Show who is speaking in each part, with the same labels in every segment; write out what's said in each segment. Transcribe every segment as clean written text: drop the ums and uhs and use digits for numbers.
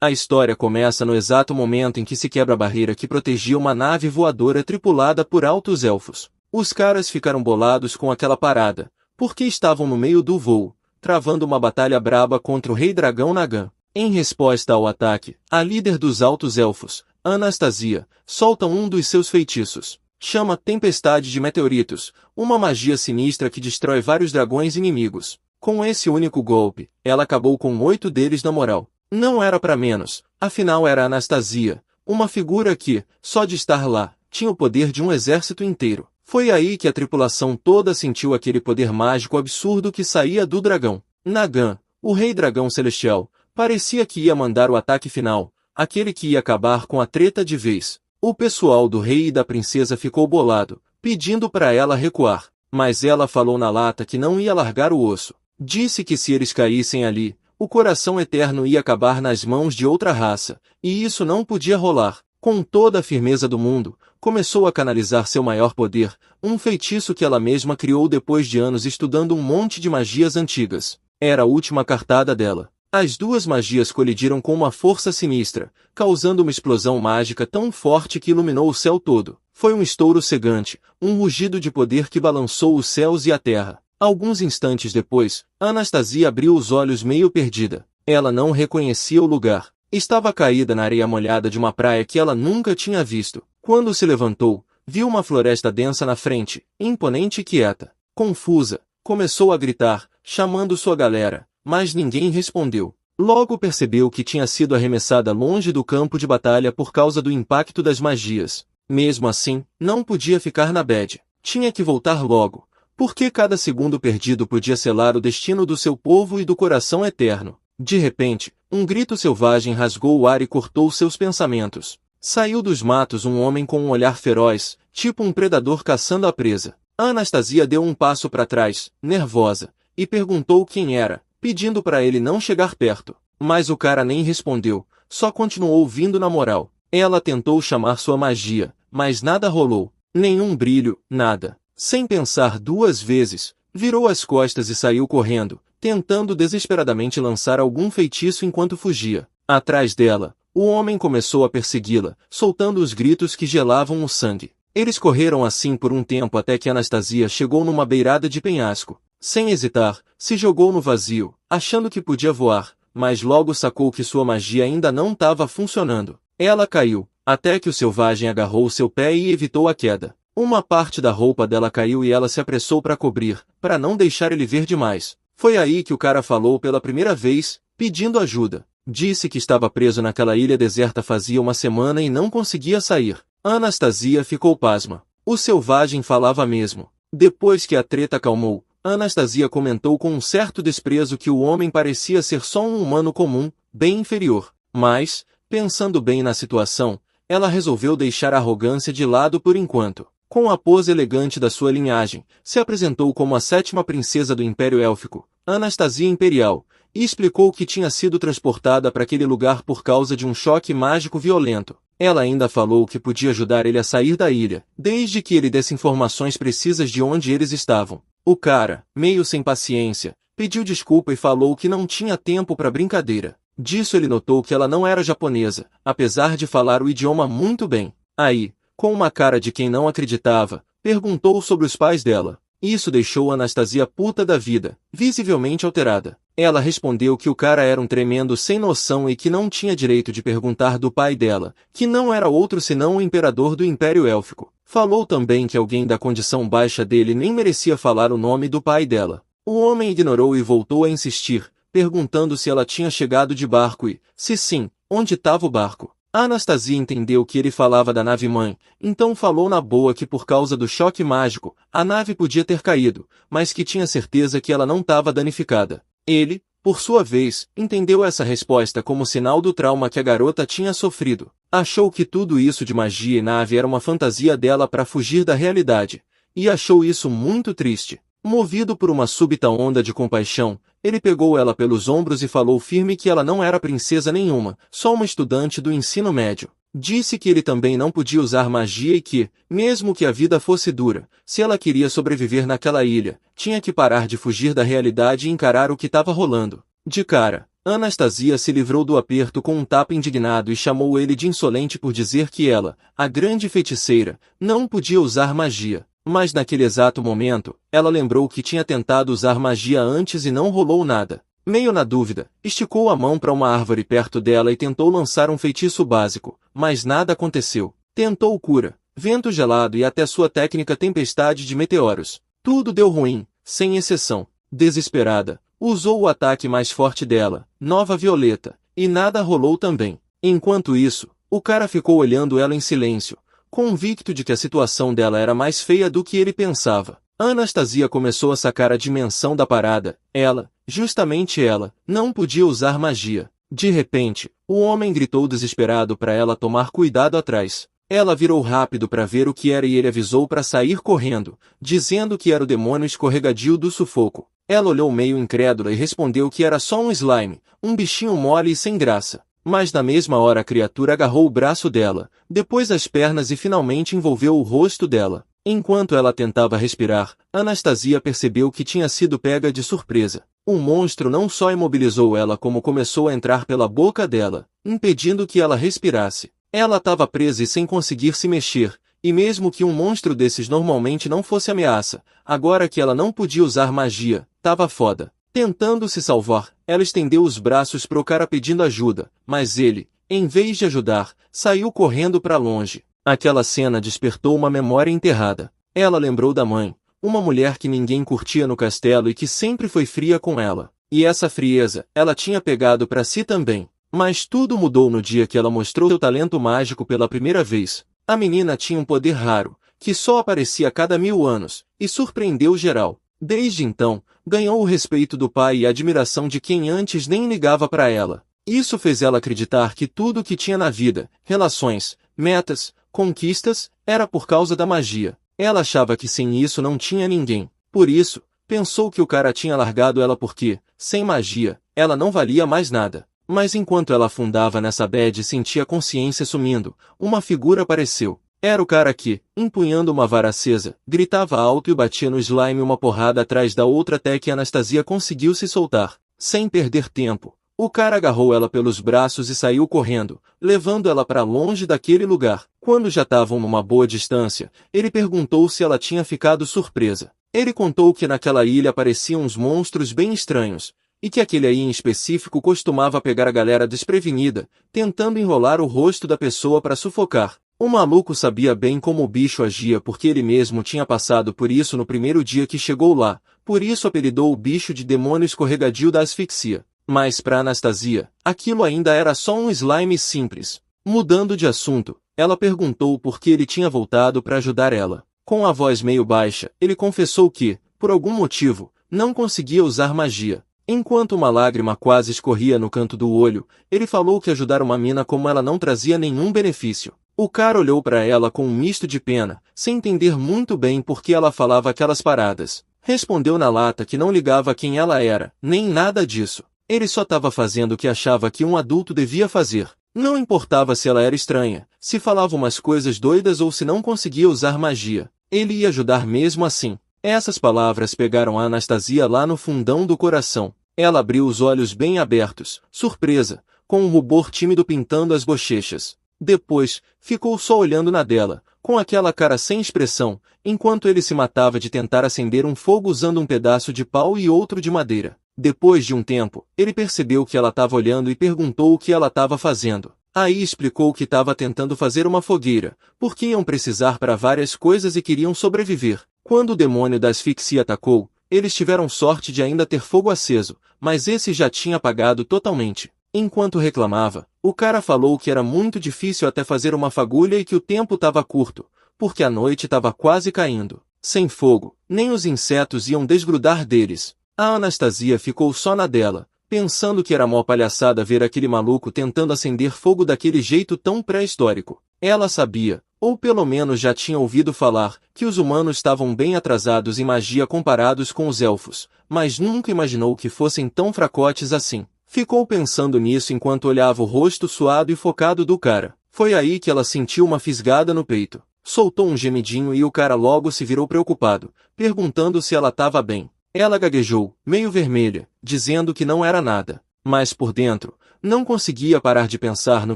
Speaker 1: A história começa no exato momento em que se quebra a barreira que protegia uma nave voadora tripulada por altos elfos. Os caras ficaram bolados com aquela parada, porque estavam no meio do voo, travando uma batalha braba contra o Rei Dragão Nagan. Em resposta ao ataque, a líder dos altos elfos, Anastasia, solta um dos seus feitiços. Chama Tempestade de Meteoritos, uma magia sinistra que destrói vários dragões inimigos. Com esse único golpe, ela acabou com 8 deles na moral. Não era pra menos, afinal era Anastasia, uma figura que, só de estar lá, tinha o poder de um exército inteiro. Foi aí que a tripulação toda sentiu aquele poder mágico absurdo que saía do dragão. Nagan, o rei dragão celestial, parecia que ia mandar o ataque final, aquele que ia acabar com a treta de vez. O pessoal do rei e da princesa ficou bolado, pedindo para ela recuar, mas ela falou na lata que não ia largar o osso. Disse que se eles caíssem ali, o coração eterno ia acabar nas mãos de outra raça, e isso não podia rolar. Com toda a firmeza do mundo, começou a canalizar seu maior poder, um feitiço que ela mesma criou depois de anos estudando um monte de magias antigas. Era a última cartada dela. As duas magias colidiram com uma força sinistra, causando uma explosão mágica tão forte que iluminou o céu todo. Foi um estouro cegante, um rugido de poder que balançou os céus e a terra. Alguns instantes depois, Anastasia abriu os olhos meio perdida. Ela não reconhecia o lugar. Estava caída na areia molhada de uma praia que ela nunca tinha visto. Quando se levantou, viu uma floresta densa na frente, imponente e quieta. Confusa, começou a gritar, chamando sua galera, mas ninguém respondeu. Logo percebeu que tinha sido arremessada longe do campo de batalha por causa do impacto das magias. Mesmo assim, não podia ficar na bad. Tinha que voltar logo, porque cada segundo perdido podia selar o destino do seu povo e do coração eterno. De repente, um grito selvagem rasgou o ar e cortou seus pensamentos. Saiu dos matos um homem com um olhar feroz, tipo um predador caçando a presa. Anastasia deu um passo para trás, nervosa, e perguntou quem era, pedindo para ele não chegar perto. Mas o cara nem respondeu, só continuou vindo na moral. Ela tentou chamar sua magia, mas nada rolou. Nenhum brilho, nada. Sem pensar 2 vezes, virou as costas e saiu correndo, tentando desesperadamente lançar algum feitiço enquanto fugia. Atrás dela, o homem começou a persegui-la, soltando os gritos que gelavam o sangue. Eles correram assim por um tempo até que Anastasia chegou numa beirada de penhasco. Sem hesitar, se jogou no vazio, achando que podia voar, mas logo sacou que sua magia ainda não estava funcionando. Ela caiu, até que o selvagem agarrou seu pé e evitou a queda. Uma parte da roupa dela caiu e ela se apressou para cobrir, para não deixar ele ver demais. Foi aí que o cara falou pela primeira vez, pedindo ajuda. Disse que estava preso naquela ilha deserta fazia 1 semana e não conseguia sair. Anastasia ficou pasma. O selvagem falava mesmo. Depois que a treta acalmou, Anastasia comentou com um certo desprezo que o homem parecia ser só um humano comum, bem inferior. Mas, pensando bem na situação, ela resolveu deixar a arrogância de lado por enquanto. Com a pose elegante da sua linhagem, se apresentou como a 7ª princesa do Império Élfico, Anastasia Imperial, e explicou que tinha sido transportada para aquele lugar por causa de um choque mágico violento. Ela ainda falou que podia ajudar ele a sair da ilha, desde que ele desse informações precisas de onde eles estavam. O cara, meio sem paciência, pediu desculpa e falou que não tinha tempo para brincadeira. Disso ele notou que ela não era japonesa, apesar de falar o idioma muito bem. Aí, com uma cara de quem não acreditava, perguntou sobre os pais dela. Isso deixou Anastasia puta da vida, visivelmente alterada. Ela respondeu que o cara era um tremendo sem noção e que não tinha direito de perguntar do pai dela, que não era outro senão o imperador do Império Élfico. Falou também que alguém da condição baixa dele nem merecia falar o nome do pai dela. O homem ignorou e voltou a insistir, perguntando se ela tinha chegado de barco e, se sim, onde estava o barco. Anastasia entendeu que ele falava da nave-mãe, então falou na boa que por causa do choque mágico, a nave podia ter caído, mas que tinha certeza que ela não estava danificada. Ele, por sua vez, entendeu essa resposta como sinal do trauma que a garota tinha sofrido. Achou que tudo isso de magia e nave era uma fantasia dela para fugir da realidade, e achou isso muito triste. Movido por uma súbita onda de compaixão, ele pegou ela pelos ombros e falou firme que ela não era princesa nenhuma, só uma estudante do ensino médio. Disse que ele também não podia usar magia e que, mesmo que a vida fosse dura, se ela queria sobreviver naquela ilha, tinha que parar de fugir da realidade e encarar o que estava rolando. De cara, Anastasia se livrou do aperto com um tapa indignado e chamou ele de insolente por dizer que ela, a grande feiticeira, não podia usar magia. Mas naquele exato momento, ela lembrou que tinha tentado usar magia antes e não rolou nada. Meio na dúvida, esticou a mão para uma árvore perto dela e tentou lançar um feitiço básico, mas nada aconteceu. Tentou cura, vento gelado e até sua técnica tempestade de meteoros. Tudo deu ruim, sem exceção. Desesperada, usou o ataque mais forte dela, Nova Violeta, e nada rolou também. Enquanto isso, o cara ficou olhando ela em silêncio, convicto de que a situação dela era mais feia do que ele pensava. Anastasia começou a sacar a dimensão da parada. Ela, justamente ela, não podia usar magia. De repente, o homem gritou desesperado para ela tomar cuidado atrás. Ela virou rápido para ver o que era e ele avisou para sair correndo, dizendo que era o demônio escorregadio do sufoco. Ela olhou meio incrédula e respondeu que era só um slime, um bichinho mole e sem graça. Mas na mesma hora a criatura agarrou o braço dela, depois as pernas e finalmente envolveu o rosto dela. Enquanto ela tentava respirar, Anastasia percebeu que tinha sido pega de surpresa. O monstro não só imobilizou ela como começou a entrar pela boca dela, impedindo que ela respirasse. Ela estava presa e sem conseguir se mexer, e mesmo que um monstro desses normalmente não fosse ameaça, agora que ela não podia usar magia, tava foda. Tentando se salvar, ela estendeu os braços pro cara pedindo ajuda, mas ele, em vez de ajudar, saiu correndo para longe. Aquela cena despertou uma memória enterrada. Ela lembrou da mãe, uma mulher que ninguém curtia no castelo e que sempre foi fria com ela. E essa frieza, ela tinha pegado para si também. Mas tudo mudou no dia que ela mostrou seu talento mágico pela primeira vez. A menina tinha um poder raro, que só aparecia a cada 1000 anos, e surpreendeu geral. Desde então, ganhou o respeito do pai e a admiração de quem antes nem ligava para ela. Isso fez ela acreditar que tudo o que tinha na vida, relações, metas, conquistas, era por causa da magia. Ela achava que sem isso não tinha ninguém. Por isso, pensou que o cara tinha largado ela porque, sem magia, ela não valia mais nada. Mas enquanto ela afundava nessa bad e sentia a consciência sumindo, uma figura apareceu. Era o cara que, empunhando uma vara acesa, gritava alto e batia no slime uma porrada atrás da outra até que Anastasia conseguiu se soltar. Sem perder tempo, o cara agarrou ela pelos braços e saiu correndo, levando ela para longe daquele lugar. Quando já estavam numa boa distância, ele perguntou se ela tinha ficado surpresa. Ele contou que naquela ilha apareciam uns monstros bem estranhos, e que aquele aí em específico costumava pegar a galera desprevenida, tentando enrolar o rosto da pessoa para sufocar. O maluco sabia bem como o bicho agia porque ele mesmo tinha passado por isso no primeiro dia que chegou lá, por isso apelidou o bicho de demônio escorregadio da asfixia. Mas para Anastasia, aquilo ainda era só um slime simples. Mudando de assunto, ela perguntou por que ele tinha voltado para ajudar ela. Com a voz meio baixa, ele confessou que, por algum motivo, não conseguia usar magia. Enquanto uma lágrima quase escorria no canto do olho, ele falou que ajudar uma mina como ela não trazia nenhum benefício. O cara olhou para ela com um misto de pena, sem entender muito bem por que ela falava aquelas paradas. Respondeu na lata que não ligava quem ela era, nem nada disso. Ele só estava fazendo o que achava que um adulto devia fazer. Não importava se ela era estranha, se falava umas coisas doidas ou se não conseguia usar magia. Ele ia ajudar mesmo assim. Essas palavras pegaram a Anastasia lá no fundão do coração. Ela abriu os olhos bem abertos, surpresa, com um rubor tímido pintando as bochechas. Depois, ficou só olhando na dela, com aquela cara sem expressão, enquanto ele se matava de tentar acender um fogo usando um pedaço de pau e outro de madeira. Depois de um tempo, ele percebeu que ela estava olhando e perguntou o que ela estava fazendo. Aí explicou que estava tentando fazer uma fogueira, porque iam precisar para várias coisas e queriam sobreviver. Quando o demônio da asfixia atacou, eles tiveram sorte de ainda ter fogo aceso, mas esse já tinha apagado totalmente. Enquanto reclamava, o cara falou que era muito difícil até fazer uma fagulha e que o tempo estava curto, porque a noite estava quase caindo. Sem fogo, nem os insetos iam desgrudar deles. A Anastasia ficou só na dela, pensando que era mó palhaçada ver aquele maluco tentando acender fogo daquele jeito tão pré-histórico. Ela sabia, ou pelo menos já tinha ouvido falar, que os humanos estavam bem atrasados em magia comparados com os elfos, mas nunca imaginou que fossem tão fracotes assim. Ficou pensando nisso enquanto olhava o rosto suado e focado do cara. Foi aí que ela sentiu uma fisgada no peito. Soltou um gemidinho e o cara logo se virou preocupado, perguntando se ela estava bem. Ela gaguejou, meio vermelha, dizendo que não era nada. Mas por dentro, não conseguia parar de pensar no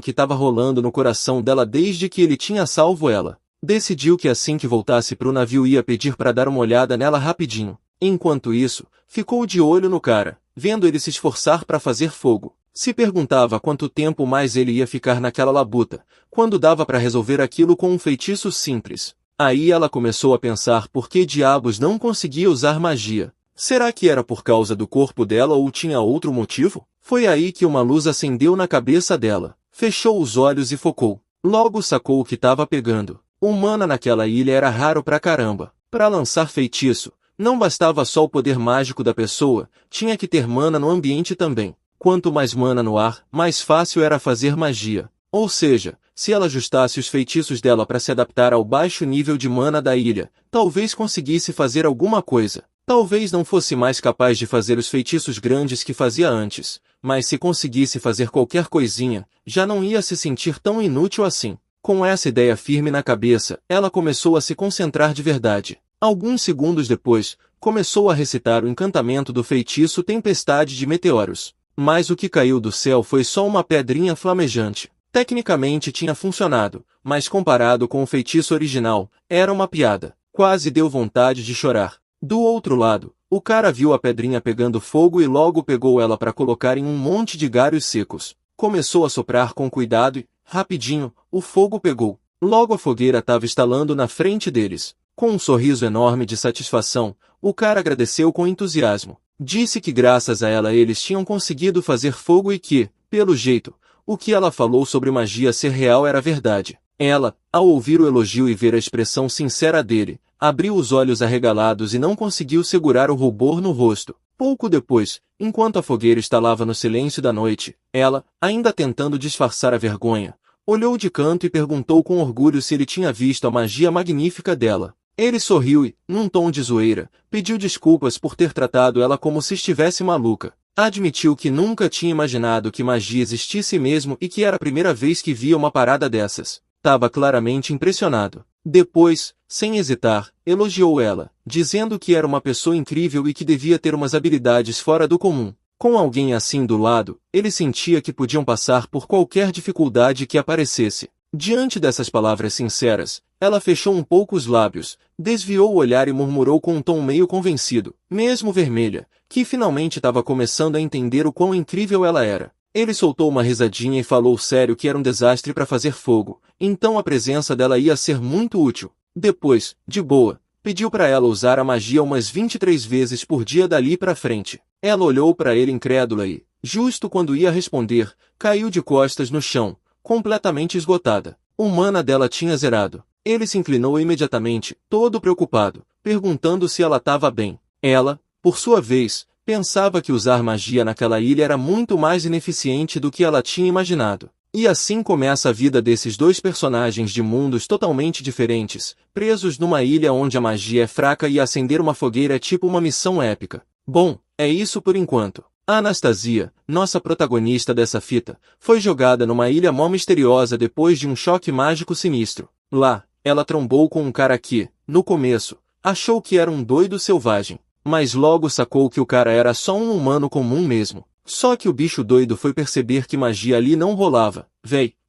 Speaker 1: que estava rolando no coração dela desde que ele tinha salvo ela. Decidiu que assim que voltasse pro navio ia pedir para dar uma olhada nela rapidinho. Enquanto isso, ficou de olho no cara, vendo ele se esforçar para fazer fogo. Se perguntava quanto tempo mais ele ia ficar naquela labuta, quando dava para resolver aquilo com um feitiço simples. Aí ela começou a pensar por que diabos não conseguia usar magia. Será que era por causa do corpo dela ou tinha outro motivo? Foi aí que uma luz acendeu na cabeça dela. Fechou os olhos e focou. Logo sacou o que estava pegando. O mana naquela ilha era raro pra caramba. Para lançar feitiço, não bastava só o poder mágico da pessoa, tinha que ter mana no ambiente também. Quanto mais mana no ar, mais fácil era fazer magia. Ou seja, se ela ajustasse os feitiços dela para se adaptar ao baixo nível de mana da ilha, talvez conseguisse fazer alguma coisa. Talvez não fosse mais capaz de fazer os feitiços grandes que fazia antes, mas se conseguisse fazer qualquer coisinha, já não ia se sentir tão inútil assim. Com essa ideia firme na cabeça, ela começou a se concentrar de verdade. Alguns segundos depois, começou a recitar o encantamento do feitiço Tempestade de Meteoros. Mas o que caiu do céu foi só uma pedrinha flamejante. Tecnicamente tinha funcionado, mas comparado com o feitiço original, era uma piada. Quase deu vontade de chorar. Do outro lado, o cara viu a pedrinha pegando fogo e logo pegou ela para colocar em um monte de galhos secos. Começou a soprar com cuidado e, rapidinho, o fogo pegou. Logo a fogueira estava estalando na frente deles. Com um sorriso enorme de satisfação, o cara agradeceu com entusiasmo. Disse que graças a ela eles tinham conseguido fazer fogo e que, pelo jeito, o que ela falou sobre magia ser real era verdade. Ela, ao ouvir o elogio e ver a expressão sincera dele, abriu os olhos arregalados e não conseguiu segurar o rubor no rosto. Pouco depois, enquanto a fogueira estalava no silêncio da noite, ela, ainda tentando disfarçar a vergonha, olhou de canto e perguntou com orgulho se ele tinha visto a magia magnífica dela. Ele sorriu e, num tom de zoeira, pediu desculpas por ter tratado ela como se estivesse maluca. Admitiu que nunca tinha imaginado que magia existisse mesmo e que era a primeira vez que via uma parada dessas. Tava claramente impressionado. Depois, sem hesitar, elogiou ela, dizendo que era uma pessoa incrível e que devia ter umas habilidades fora do comum. Com alguém assim do lado, ele sentia que podiam passar por qualquer dificuldade que aparecesse. Diante dessas palavras sinceras, ela fechou um pouco os lábios, desviou o olhar e murmurou com um tom meio convencido, mesmo vermelha, que finalmente estava começando a entender o quão incrível ela era. Ele soltou uma risadinha e falou sério que era um desastre para fazer fogo, então a presença dela ia ser muito útil. Depois, de boa, pediu para ela usar a magia umas 23 vezes por dia dali para frente. Ela olhou para ele incrédula e, justo quando ia responder, caiu de costas no chão, completamente esgotada. O mana dela tinha zerado. Ele se inclinou imediatamente, todo preocupado, perguntando se ela estava bem. Ela, por sua vez, pensava que usar magia naquela ilha era muito mais ineficiente do que ela tinha imaginado. E assim começa a vida desses dois personagens de mundos totalmente diferentes, presos numa ilha onde a magia é fraca e acender uma fogueira é tipo uma missão épica. Bom, é isso por enquanto. A Anastasia, nossa protagonista dessa fita, foi jogada numa ilha mó misteriosa depois de um choque mágico sinistro. Lá, ela trombou com um cara que, no começo, achou que era um doido selvagem, mas logo sacou que o cara era só um humano comum mesmo. Só que o bicho doido foi perceber que magia ali não rolava,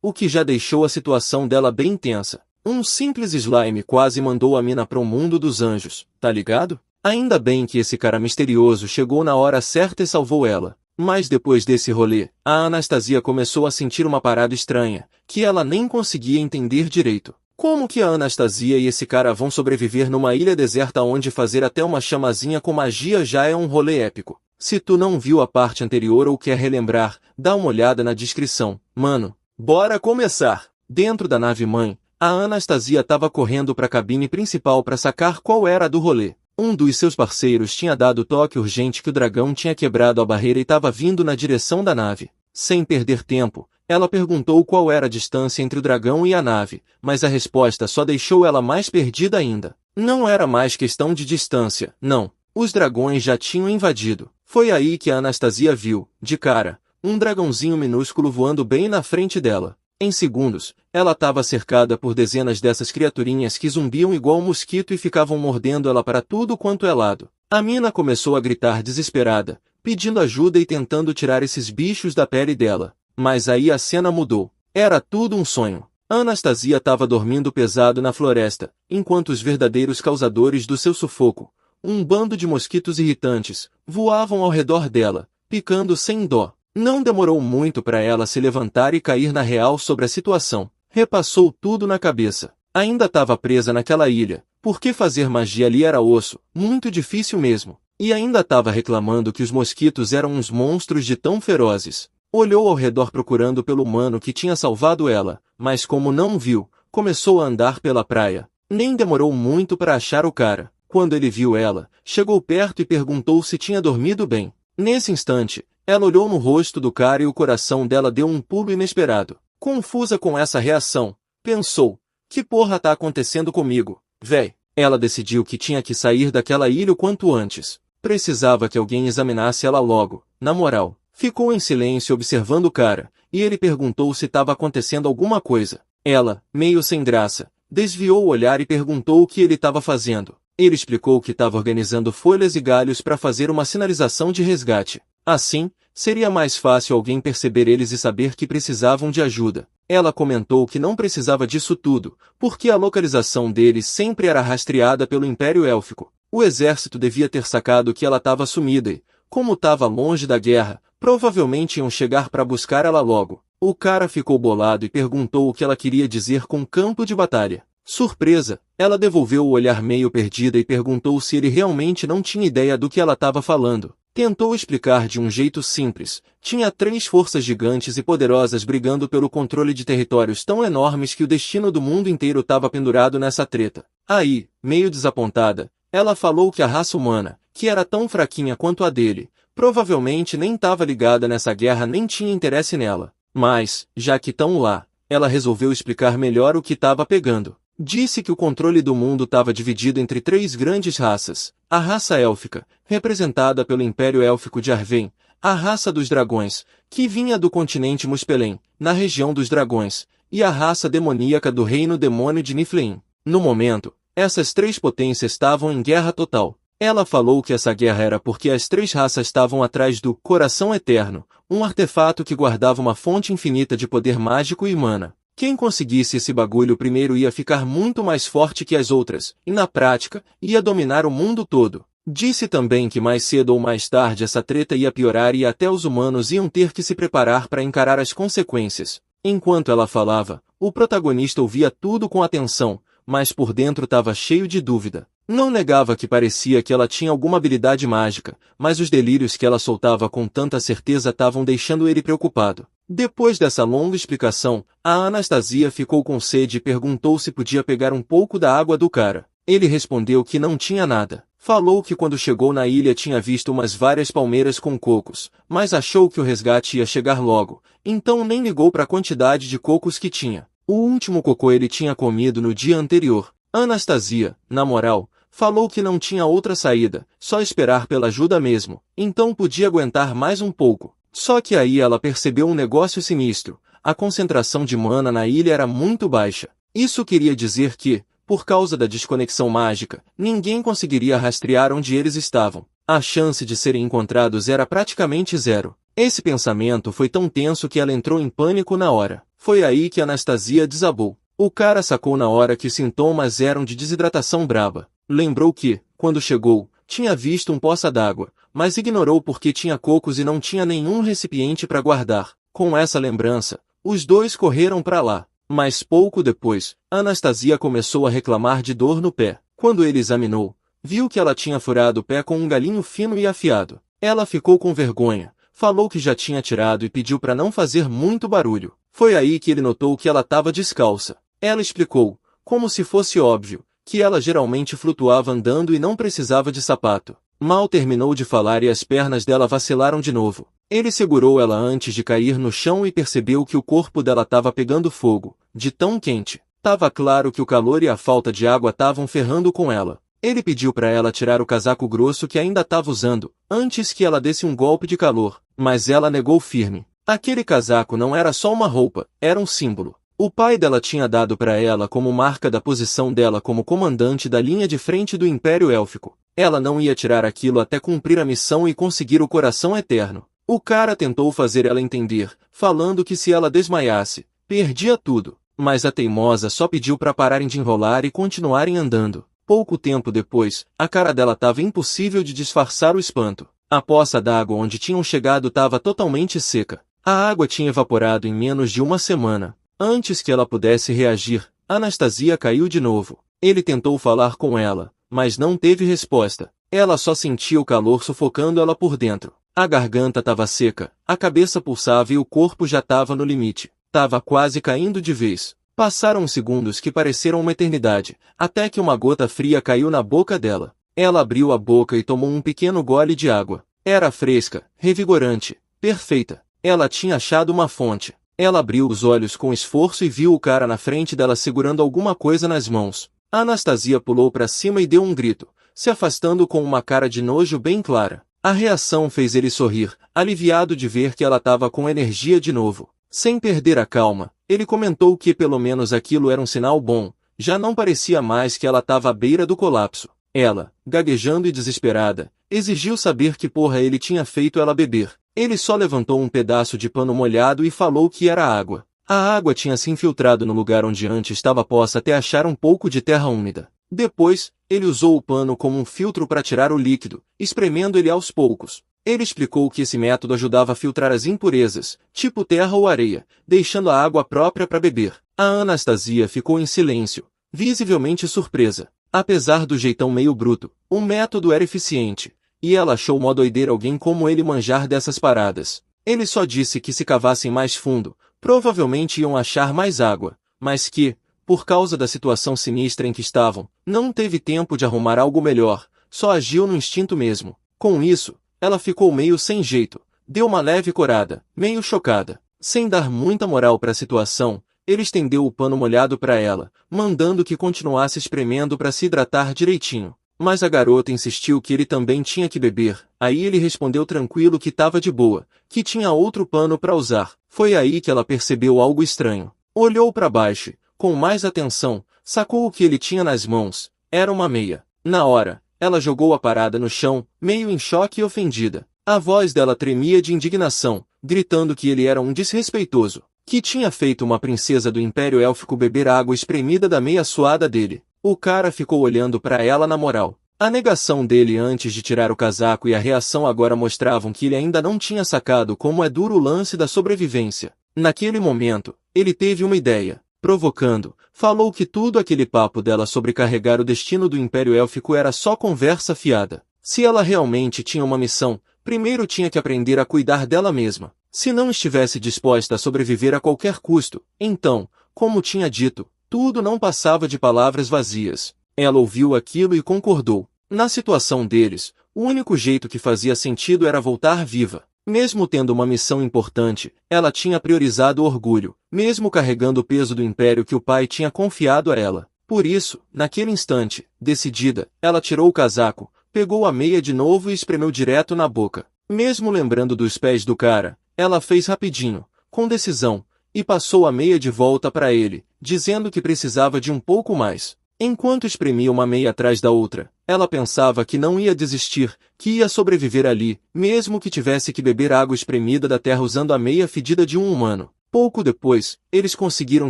Speaker 1: o que já deixou a situação dela bem tensa. Um simples slime quase mandou a mina pro mundo dos anjos, tá ligado? Ainda bem que esse cara misterioso chegou na hora certa e salvou ela. Mas depois desse rolê, a Anastasia começou a sentir uma parada estranha, que ela nem conseguia entender direito. Como que a Anastasia e esse cara vão sobreviver numa ilha deserta onde fazer até uma chamazinha com magia já é um rolê épico? Se tu não viu a parte anterior ou quer relembrar, dá uma olhada na descrição. Mano, bora começar! Dentro da nave-mãe, a Anastasia estava correndo para a cabine principal para sacar qual era a do rolê. Um dos seus parceiros tinha dado toque urgente que o dragão tinha quebrado a barreira e estava vindo na direção da nave. Sem perder tempo, ela perguntou qual era a distância entre o dragão e a nave, mas a resposta só deixou ela mais perdida ainda. Não era mais questão de distância, não. Os dragões já tinham invadido. Foi aí que a Anastasia viu, de cara, um dragãozinho minúsculo voando bem na frente dela. Em segundos, ela estava cercada por dezenas dessas criaturinhas que zumbiam igual um mosquito e ficavam mordendo ela para tudo quanto é lado. A mina começou a gritar desesperada, pedindo ajuda e tentando tirar esses bichos da pele dela. Mas aí a cena mudou. Era tudo um sonho. Anastasia estava dormindo pesado na floresta, enquanto os verdadeiros causadores do seu sufoco, um bando de mosquitos irritantes, voavam ao redor dela, picando sem dó. Não demorou muito para ela se levantar e cair na real sobre a situação. Repassou tudo na cabeça. Ainda estava presa naquela ilha, porque fazer magia ali era osso, muito difícil mesmo. E ainda estava reclamando que os mosquitos eram uns monstros de tão ferozes. Olhou ao redor procurando pelo humano que tinha salvado ela, mas como não o viu, começou a andar pela praia. Nem demorou muito para achar o cara. Quando ele viu ela, chegou perto e perguntou se tinha dormido bem. Nesse instante, ela olhou no rosto do cara e o coração dela deu um pulo inesperado. Confusa com essa reação, pensou, que porra tá acontecendo comigo, véi? Ela decidiu que tinha que sair daquela ilha o quanto antes. Precisava que alguém examinasse ela logo, na moral. Ficou em silêncio observando o cara, e ele perguntou se estava acontecendo alguma coisa. Ela, meio sem graça, desviou o olhar e perguntou o que ele estava fazendo. Ele explicou que estava organizando folhas e galhos para fazer uma sinalização de resgate. Assim, seria mais fácil alguém perceber eles e saber que precisavam de ajuda. Ela comentou que não precisava disso tudo, porque a localização deles sempre era rastreada pelo Império Élfico. O exército devia ter sacado que ela estava sumida e, como estava longe da guerra, provavelmente iam chegar para buscar ela logo. O cara ficou bolado e perguntou o que ela queria dizer com campo de batalha. Surpresa, ela devolveu o olhar meio perdida e perguntou se ele realmente não tinha ideia do que ela estava falando. Tentou explicar de um jeito simples. Tinha 3 forças gigantes e poderosas brigando pelo controle de territórios tão enormes que o destino do mundo inteiro estava pendurado nessa treta. Aí, meio desapontada, ela falou que a raça humana, que era tão fraquinha quanto a dele, provavelmente nem estava ligada nessa guerra nem tinha interesse nela. Mas, já que estão lá, ela resolveu explicar melhor o que estava pegando. Disse que o controle do mundo estava dividido entre 3 grandes raças. A raça élfica, representada pelo Império Élfico de Arvên, a raça dos dragões, que vinha do continente Muspelém, na região dos dragões, e a raça demoníaca do reino demônio de Niflheim. No momento, essas 3 potências estavam em guerra total. Ela falou que essa guerra era porque as 3 raças estavam atrás do Coração Eterno, um artefato que guardava uma fonte infinita de poder mágico e mana. Quem conseguisse esse bagulho primeiro ia ficar muito mais forte que as outras, e na prática, ia dominar o mundo todo. Disse também que mais cedo ou mais tarde essa treta ia piorar e até os humanos iam ter que se preparar para encarar as consequências. Enquanto ela falava, o protagonista ouvia tudo com atenção, mas por dentro estava cheio de dúvida. Não negava que parecia que ela tinha alguma habilidade mágica, mas os delírios que ela soltava com tanta certeza estavam deixando ele preocupado. Depois dessa longa explicação, a Anastasia ficou com sede e perguntou se podia pegar um pouco da água do cara. Ele respondeu que não tinha nada. Falou que quando chegou na ilha tinha visto umas várias palmeiras com cocos, mas achou que o resgate ia chegar logo, então nem ligou para a quantidade de cocos que tinha. O último cocô ele tinha comido no dia anterior. Anastasia, na moral, falou que não tinha outra saída, só esperar pela ajuda mesmo, então podia aguentar mais um pouco. Só que aí ela percebeu um negócio sinistro. A concentração de mana na ilha era muito baixa. Isso queria dizer que, por causa da desconexão mágica, ninguém conseguiria rastrear onde eles estavam. A chance de serem encontrados era praticamente zero. Esse pensamento foi tão tenso que ela entrou em pânico na hora. Foi aí que Anastasia desabou. O cara sacou na hora que os sintomas eram de desidratação braba. Lembrou que, quando chegou, tinha visto um poça d'água, mas ignorou porque tinha cocos e não tinha nenhum recipiente para guardar. Com essa lembrança, os dois correram para lá. Mas pouco depois, Anastasia começou a reclamar de dor no pé. Quando ele examinou, viu que ela tinha furado o pé com um galinho fino e afiado. Ela ficou com vergonha, falou que já tinha tirado e pediu para não fazer muito barulho. Foi aí que ele notou que ela estava descalça. Ela explicou, como se fosse óbvio, que ela geralmente flutuava andando e não precisava de sapato. Mal terminou de falar e as pernas dela vacilaram de novo. Ele segurou ela antes de cair no chão e percebeu que o corpo dela estava pegando fogo, de tão quente. Tava claro que o calor e a falta de água estavam ferrando com ela. Ele pediu para ela tirar o casaco grosso que ainda estava usando, antes que ela desse um golpe de calor, mas ela negou firme. Aquele casaco não era só uma roupa, era um símbolo. O pai dela tinha dado para ela como marca da posição dela como comandante da linha de frente do Império Élfico. Ela não ia tirar aquilo até cumprir a missão e conseguir o coração eterno. O cara tentou fazer ela entender, falando que se ela desmaiasse, perdia tudo. Mas a teimosa só pediu para pararem de enrolar e continuarem andando. Pouco tempo depois, a cara dela estava impossível de disfarçar o espanto. A poça d'água onde tinham chegado estava totalmente seca. A água tinha evaporado em menos de uma semana. Antes que ela pudesse reagir, Anastasia caiu de novo. Ele tentou falar com ela, mas não teve resposta. Ela só sentia o calor sufocando ela por dentro. A garganta estava seca, a cabeça pulsava e o corpo já estava no limite. Estava quase caindo de vez. Passaram segundos que pareceram uma eternidade, até que uma gota fria caiu na boca dela. Ela abriu a boca e tomou um pequeno gole de água. Era fresca, revigorante, perfeita. Ela tinha achado uma fonte. Ela abriu os olhos com esforço e viu o cara na frente dela segurando alguma coisa nas mãos. Anastasia pulou para cima e deu um grito, se afastando com uma cara de nojo bem clara. A reação fez ele sorrir, aliviado de ver que ela estava com energia de novo. Sem perder a calma, ele comentou que pelo menos aquilo era um sinal bom, já não parecia mais que ela estava à beira do colapso. Ela, gaguejando e desesperada, exigiu saber que porra ele tinha feito ela beber. Ele só levantou um pedaço de pano molhado e falou que era água. A água tinha se infiltrado no lugar onde antes estava a poça até achar um pouco de terra úmida. Depois, ele usou o pano como um filtro para tirar o líquido, espremendo ele aos poucos. Ele explicou que esse método ajudava a filtrar as impurezas, tipo terra ou areia, deixando a água própria para beber. A Anastasia ficou em silêncio, visivelmente surpresa. Apesar do jeitão meio bruto, o método era eficiente, e ela achou mó doideira alguém como ele manjar dessas paradas. Ele só disse que se cavassem mais fundo, provavelmente iam achar mais água, mas que, por causa da situação sinistra em que estavam, não teve tempo de arrumar algo melhor, só agiu no instinto mesmo. Com isso, ela ficou meio sem jeito, deu uma leve corada, meio chocada. Sem dar muita moral para a situação, ele estendeu o pano molhado para ela, mandando que continuasse espremendo para se hidratar direitinho. Mas a garota insistiu que ele também tinha que beber. Aí ele respondeu tranquilo que estava de boa, que tinha outro pano para usar. Foi aí que ela percebeu algo estranho. Olhou para baixo, com mais atenção, sacou o que ele tinha nas mãos. Era uma meia. Na hora, ela jogou a parada no chão, meio em choque e ofendida. A voz dela tremia de indignação, gritando que ele era um desrespeitoso, que tinha feito uma princesa do Império Élfico beber água espremida da meia suada dele. O cara ficou olhando para ela na moral. A negação dele antes de tirar o casaco e a reação agora mostravam que ele ainda não tinha sacado como é duro o lance da sobrevivência. Naquele momento, ele teve uma ideia. Provocando, falou que tudo aquele papo dela sobre carregar o destino do Império Élfico era só conversa fiada. Se ela realmente tinha uma missão, primeiro tinha que aprender a cuidar dela mesma. Se não estivesse disposta a sobreviver a qualquer custo, então, como tinha dito, tudo não passava de palavras vazias. Ela ouviu aquilo e concordou. Na situação deles, o único jeito que fazia sentido era voltar viva. Mesmo tendo uma missão importante, ela tinha priorizado o orgulho, mesmo carregando o peso do império que o pai tinha confiado a ela. Por isso, naquele instante, decidida, ela tirou o casaco, pegou a meia de novo e espremeu direto na boca. Mesmo lembrando dos pés do cara, ela fez rapidinho, com decisão, e passou a meia de volta para ele, dizendo que precisava de um pouco mais. Enquanto espremia uma meia atrás da outra, ela pensava que não ia desistir, que ia sobreviver ali, mesmo que tivesse que beber água espremida da terra usando a meia fedida de um humano. Pouco depois, eles conseguiram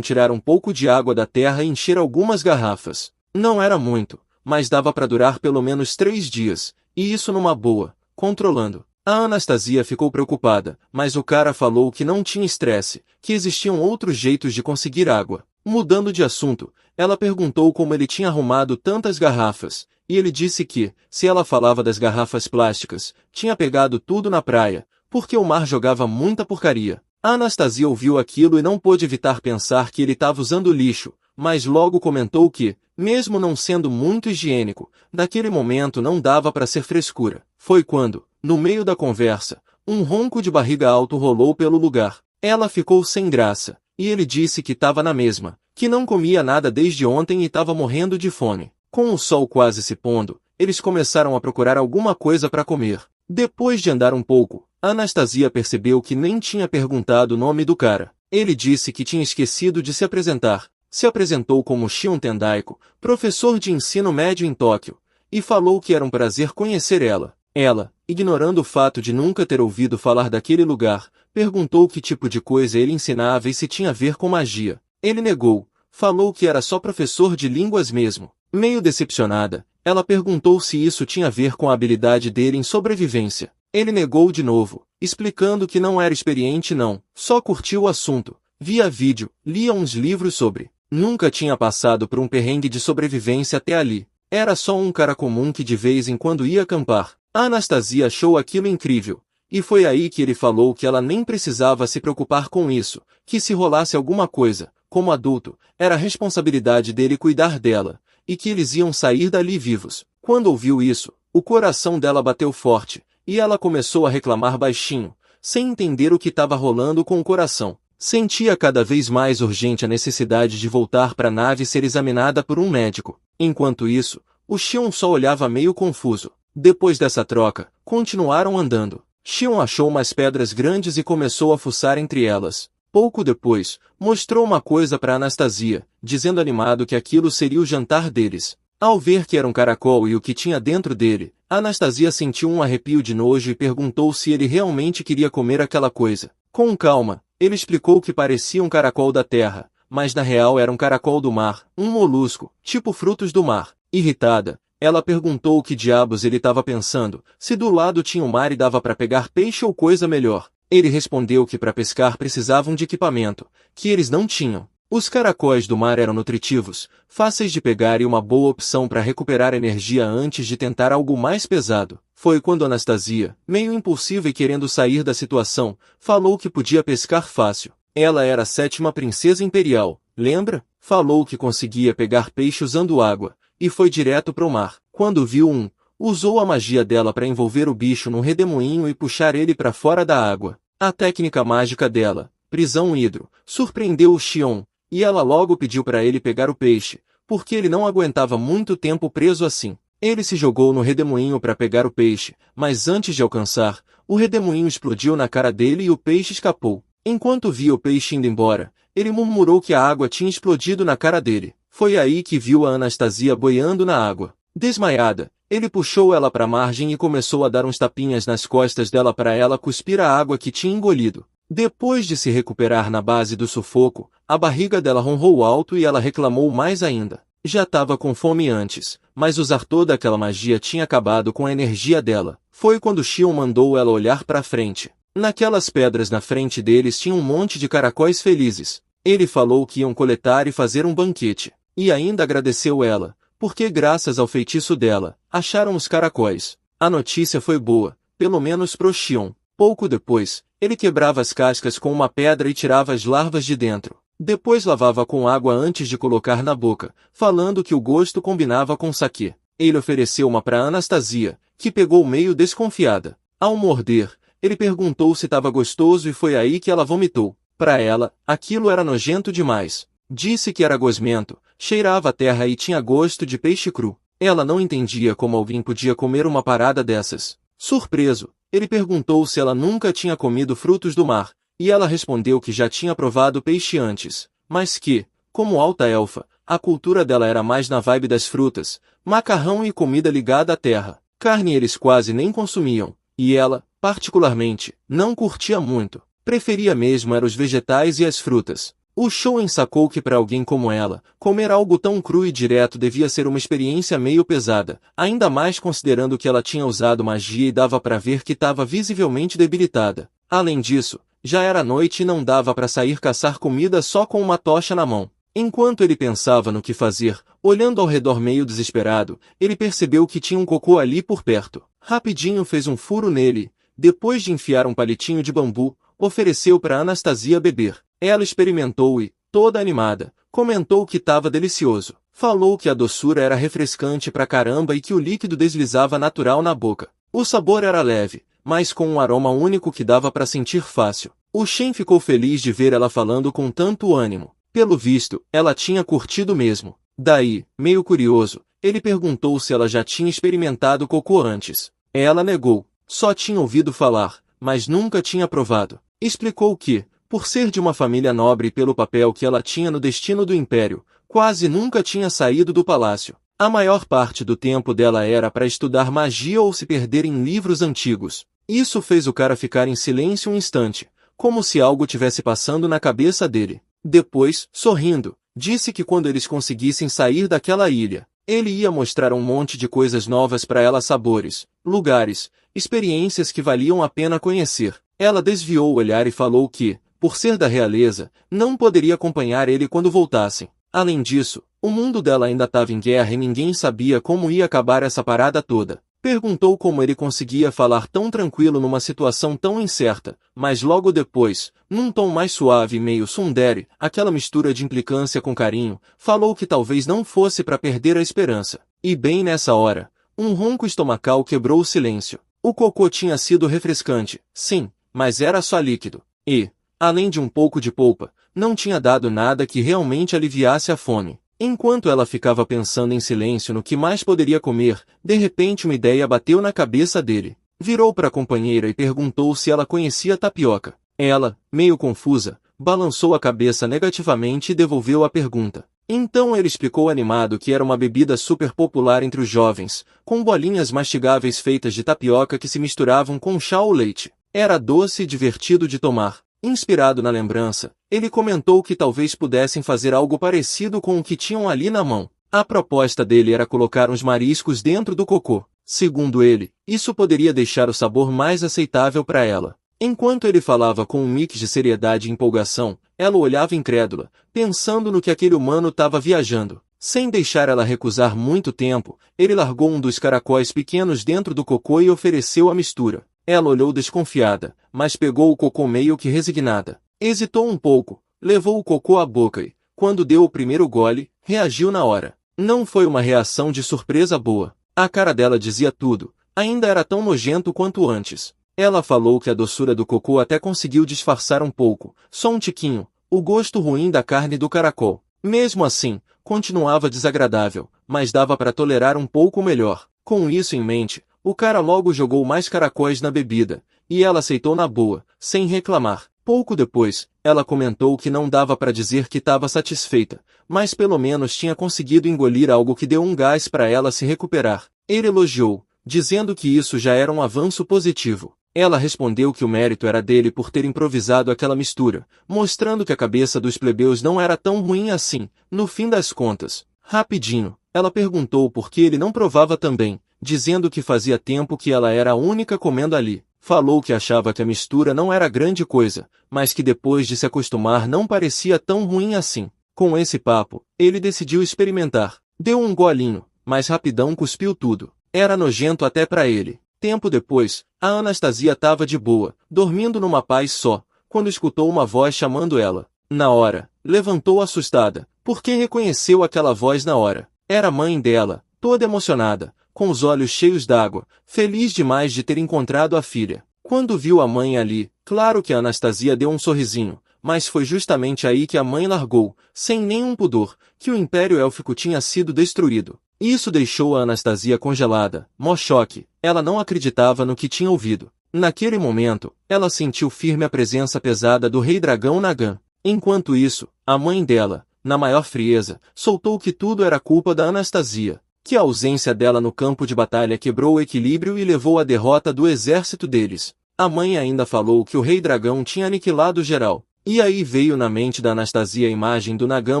Speaker 1: tirar um pouco de água da terra e encher algumas garrafas. Não era muito, mas dava para durar pelo menos 3 dias, e isso numa boa, controlando. A Anastasia ficou preocupada, mas o cara falou que não tinha estresse, que existiam outros jeitos de conseguir água. Mudando de assunto, ela perguntou como ele tinha arrumado tantas garrafas, e ele disse que, se ela falava das garrafas plásticas, tinha pegado tudo na praia, porque o mar jogava muita porcaria. A Anastasia ouviu aquilo e não pôde evitar pensar que ele estava usando lixo, mas logo comentou que, mesmo não sendo muito higiênico, naquele momento não dava para ser frescura. Foi quando, no meio da conversa, um ronco de barriga alto rolou pelo lugar. Ela ficou sem graça, e ele disse que estava na mesma, que não comia nada desde ontem e estava morrendo de fome. Com o sol quase se pondo, eles começaram a procurar alguma coisa para comer. Depois de andar um pouco, Anastasia percebeu que nem tinha perguntado o nome do cara. Ele disse que tinha esquecido de se apresentar. Se apresentou como Shion Tendaiko, professor de ensino médio em Tóquio, e falou que era um prazer conhecer ela. Ela, ignorando o fato de nunca ter ouvido falar daquele lugar, perguntou que tipo de coisa ele ensinava e se tinha a ver com magia. Ele negou, falou que era só professor de línguas mesmo. Meio decepcionada, ela perguntou se isso tinha a ver com a habilidade dele em sobrevivência. Ele negou de novo, explicando que não era experiente não, só curtiu o assunto, via vídeo, lia uns livros sobre. Nunca tinha passado por um perrengue de sobrevivência até ali. Era só um cara comum que de vez em quando ia acampar. A Anastasia achou aquilo incrível. E foi aí que ele falou que ela nem precisava se preocupar com isso, que se rolasse alguma coisa, como adulto, era a responsabilidade dele cuidar dela, e que eles iam sair dali vivos. Quando ouviu isso, o coração dela bateu forte, e ela começou a reclamar baixinho, sem entender o que estava rolando com o coração. Sentia cada vez mais urgente a necessidade de voltar para a nave e ser examinada por um médico. Enquanto isso, o Shion só olhava meio confuso. Depois dessa troca, continuaram andando. Shion achou umas pedras grandes e começou a fuçar entre elas. Pouco depois, mostrou uma coisa para Anastasia, dizendo animado que aquilo seria o jantar deles. Ao ver que era um caracol e o que tinha dentro dele, Anastasia sentiu um arrepio de nojo e perguntou se ele realmente queria comer aquela coisa. Com calma, ele explicou que parecia um caracol da terra, mas na real era um caracol do mar, um molusco, tipo frutos do mar. Irritada, ela perguntou o que diabos ele estava pensando, se do lado tinha o mar e dava para pegar peixe ou coisa melhor. Ele respondeu que para pescar precisavam de equipamento, que eles não tinham. Os caracóis do mar eram nutritivos, fáceis de pegar e uma boa opção para recuperar energia antes de tentar algo mais pesado. Foi quando Anastasia, meio impulsiva e querendo sair da situação, falou que podia pescar fácil. Ela era a 7ª princesa imperial, lembra? Falou que conseguia pegar peixe usando água, e foi direto pro mar. Quando viu usou a magia dela para envolver o bicho num redemoinho e puxar ele para fora da água. A técnica mágica dela, prisão hidro, surpreendeu o Shion, e ela logo pediu para ele pegar o peixe, porque ele não aguentava muito tempo preso assim. Ele se jogou no redemoinho para pegar o peixe, mas antes de alcançar, o redemoinho explodiu na cara dele e o peixe escapou. Enquanto via o peixe indo embora, ele murmurou que a água tinha explodido na cara dele. Foi aí que viu a Anastasia boiando na água. Desmaiada, ele puxou ela para a margem e começou a dar uns tapinhas nas costas dela para ela cuspir a água que tinha engolido. Depois de se recuperar na base do sufoco, a barriga dela ronrou alto e ela reclamou mais ainda. Já estava com fome antes, mas usar toda aquela magia tinha acabado com a energia dela. Foi quando Shion mandou ela olhar para frente. Naquelas pedras na frente deles tinha um monte de caracóis felizes. Ele falou que iam coletar e fazer um banquete. E ainda agradeceu ela, porque graças ao feitiço dela, acharam os caracóis. A notícia foi boa, pelo menos pro Shion. Pouco depois, ele quebrava as cascas com uma pedra e tirava as larvas de dentro. Depois lavava com água antes de colocar na boca, falando que o gosto combinava com saquê. Ele ofereceu uma para Anastasia, que pegou meio desconfiada. Ao morder, ele perguntou se estava gostoso e foi aí que ela vomitou. Para ela, aquilo era nojento demais. Disse que era gosmento, cheirava a terra e tinha gosto de peixe cru. Ela não entendia como alguém podia comer uma parada dessas. Surpreso, ele perguntou se ela nunca tinha comido frutos do mar, e ela respondeu que já tinha provado peixe antes, mas que, como alta elfa, a cultura dela era mais na vibe das frutas, macarrão e comida ligada à terra. Carne eles quase nem consumiam, e ela, particularmente, não curtia muito. Preferia mesmo eram os vegetais e as frutas. O Shoen sacou que para alguém como ela, comer algo tão cru e direto devia ser uma experiência meio pesada, ainda mais considerando que ela tinha usado magia e dava para ver que estava visivelmente debilitada. Além disso, já era noite e não dava para sair caçar comida só com uma tocha na mão. Enquanto ele pensava no que fazer, olhando ao redor meio desesperado, ele percebeu que tinha um cocô ali por perto. Rapidinho fez um furo nele, depois de enfiar um palitinho de bambu, ofereceu para Anastasia beber. Ela experimentou e, toda animada, comentou que estava delicioso. Falou que a doçura era refrescante pra caramba e que o líquido deslizava natural na boca. O sabor era leve, mas com um aroma único que dava para sentir fácil. O Shen ficou feliz de ver ela falando com tanto ânimo. Pelo visto, ela tinha curtido mesmo. Daí, meio curioso, ele perguntou se ela já tinha experimentado cocô antes. Ela negou. Só tinha ouvido falar, mas nunca tinha provado. Explicou que, Por ser de uma família nobre e pelo papel que ela tinha no destino do império, quase nunca tinha saído do palácio. A maior parte do tempo dela era para estudar magia ou se perder em livros antigos. Isso fez o cara ficar em silêncio um instante, como se algo tivesse passando na cabeça dele. Depois, sorrindo, disse que quando eles conseguissem sair daquela ilha, ele ia mostrar um monte de coisas novas para ela, sabores, lugares, experiências que valiam a pena conhecer. Ela desviou o olhar e falou que, por ser da realeza, não poderia acompanhar ele quando voltassem. Além disso, o mundo dela ainda estava em guerra e ninguém sabia como ia acabar essa parada toda. Perguntou como ele conseguia falar tão tranquilo numa situação tão incerta, mas logo depois, num tom mais suave e meio tsundere, aquela mistura de implicância com carinho, falou que talvez não fosse para perder a esperança. E bem nessa hora, um ronco estomacal quebrou o silêncio. O cocô tinha sido refrescante, sim, mas era só líquido. E, além de um pouco de polpa, não tinha dado nada que realmente aliviasse a fome. Enquanto ela ficava pensando em silêncio no que mais poderia comer, de repente uma ideia bateu na cabeça dele. Virou para a companheira e perguntou se ela conhecia tapioca. Ela, meio confusa, balançou a cabeça negativamente e devolveu a pergunta. Então ele explicou animado que era uma bebida super popular entre os jovens, com bolinhas mastigáveis feitas de tapioca que se misturavam com chá ou leite. Era doce e divertido de tomar. Inspirado na lembrança, ele comentou que talvez pudessem fazer algo parecido com o que tinham ali na mão. A proposta dele era colocar uns mariscos dentro do cocô. Segundo ele, isso poderia deixar o sabor mais aceitável para ela. Enquanto ele falava com um mix de seriedade e empolgação, ela o olhava incrédula, pensando no que aquele humano estava viajando. Sem deixar ela recusar muito tempo, ele largou um dos caracóis pequenos dentro do cocô e ofereceu a mistura. Ela olhou desconfiada, mas pegou o cocô meio que resignada. Hesitou um pouco, levou o cocô à boca e, quando deu o primeiro gole, reagiu na hora. Não foi uma reação de surpresa boa. A cara dela dizia tudo. Ainda era tão nojento quanto antes. Ela falou que a doçura do cocô até conseguiu disfarçar um pouco, só um tiquinho, o gosto ruim da carne do caracol. Mesmo assim, continuava desagradável, mas dava para tolerar um pouco melhor. Com isso em mente, o cara logo jogou mais caracóis na bebida, e ela aceitou na boa, sem reclamar. Pouco depois, ela comentou que não dava para dizer que estava satisfeita, mas pelo menos tinha conseguido engolir algo que deu um gás para ela se recuperar. Ele elogiou, dizendo que isso já era um avanço positivo. Ela respondeu que o mérito era dele por ter improvisado aquela mistura, mostrando que a cabeça dos plebeus não era tão ruim assim, no fim das contas. Rapidinho, ela perguntou por que ele não provava também, dizendo que fazia tempo que ela era a única comendo ali. Falou que achava que a mistura não era grande coisa, mas que depois de se acostumar não parecia tão ruim assim. Com esse papo, ele decidiu experimentar. Deu um golinho, mas rapidão cuspiu tudo. Era nojento até para ele. Tempo depois, a Anastasia estava de boa, dormindo numa paz só, quando escutou uma voz chamando ela. Na hora, levantou assustada, porque reconheceu aquela voz na hora. Era a mãe dela, toda emocionada, com os olhos cheios d'água, feliz demais de ter encontrado a filha. Quando viu a mãe ali, claro que a Anastasia deu um sorrisinho, mas foi justamente aí que a mãe largou, sem nenhum pudor, que o Império Élfico tinha sido destruído. Isso deixou a Anastasia congelada, mó choque. Ela não acreditava no que tinha ouvido. Naquele momento, ela sentiu firme a presença pesada do Rei Dragão Nagan. Enquanto isso, a mãe dela, na maior frieza, soltou que tudo era culpa da Anastasia, que a ausência dela no campo de batalha quebrou o equilíbrio e levou à derrota do exército deles. A mãe ainda falou que o Rei Dragão tinha aniquilado geral. E aí veio na mente da Anastasia a imagem do Nagan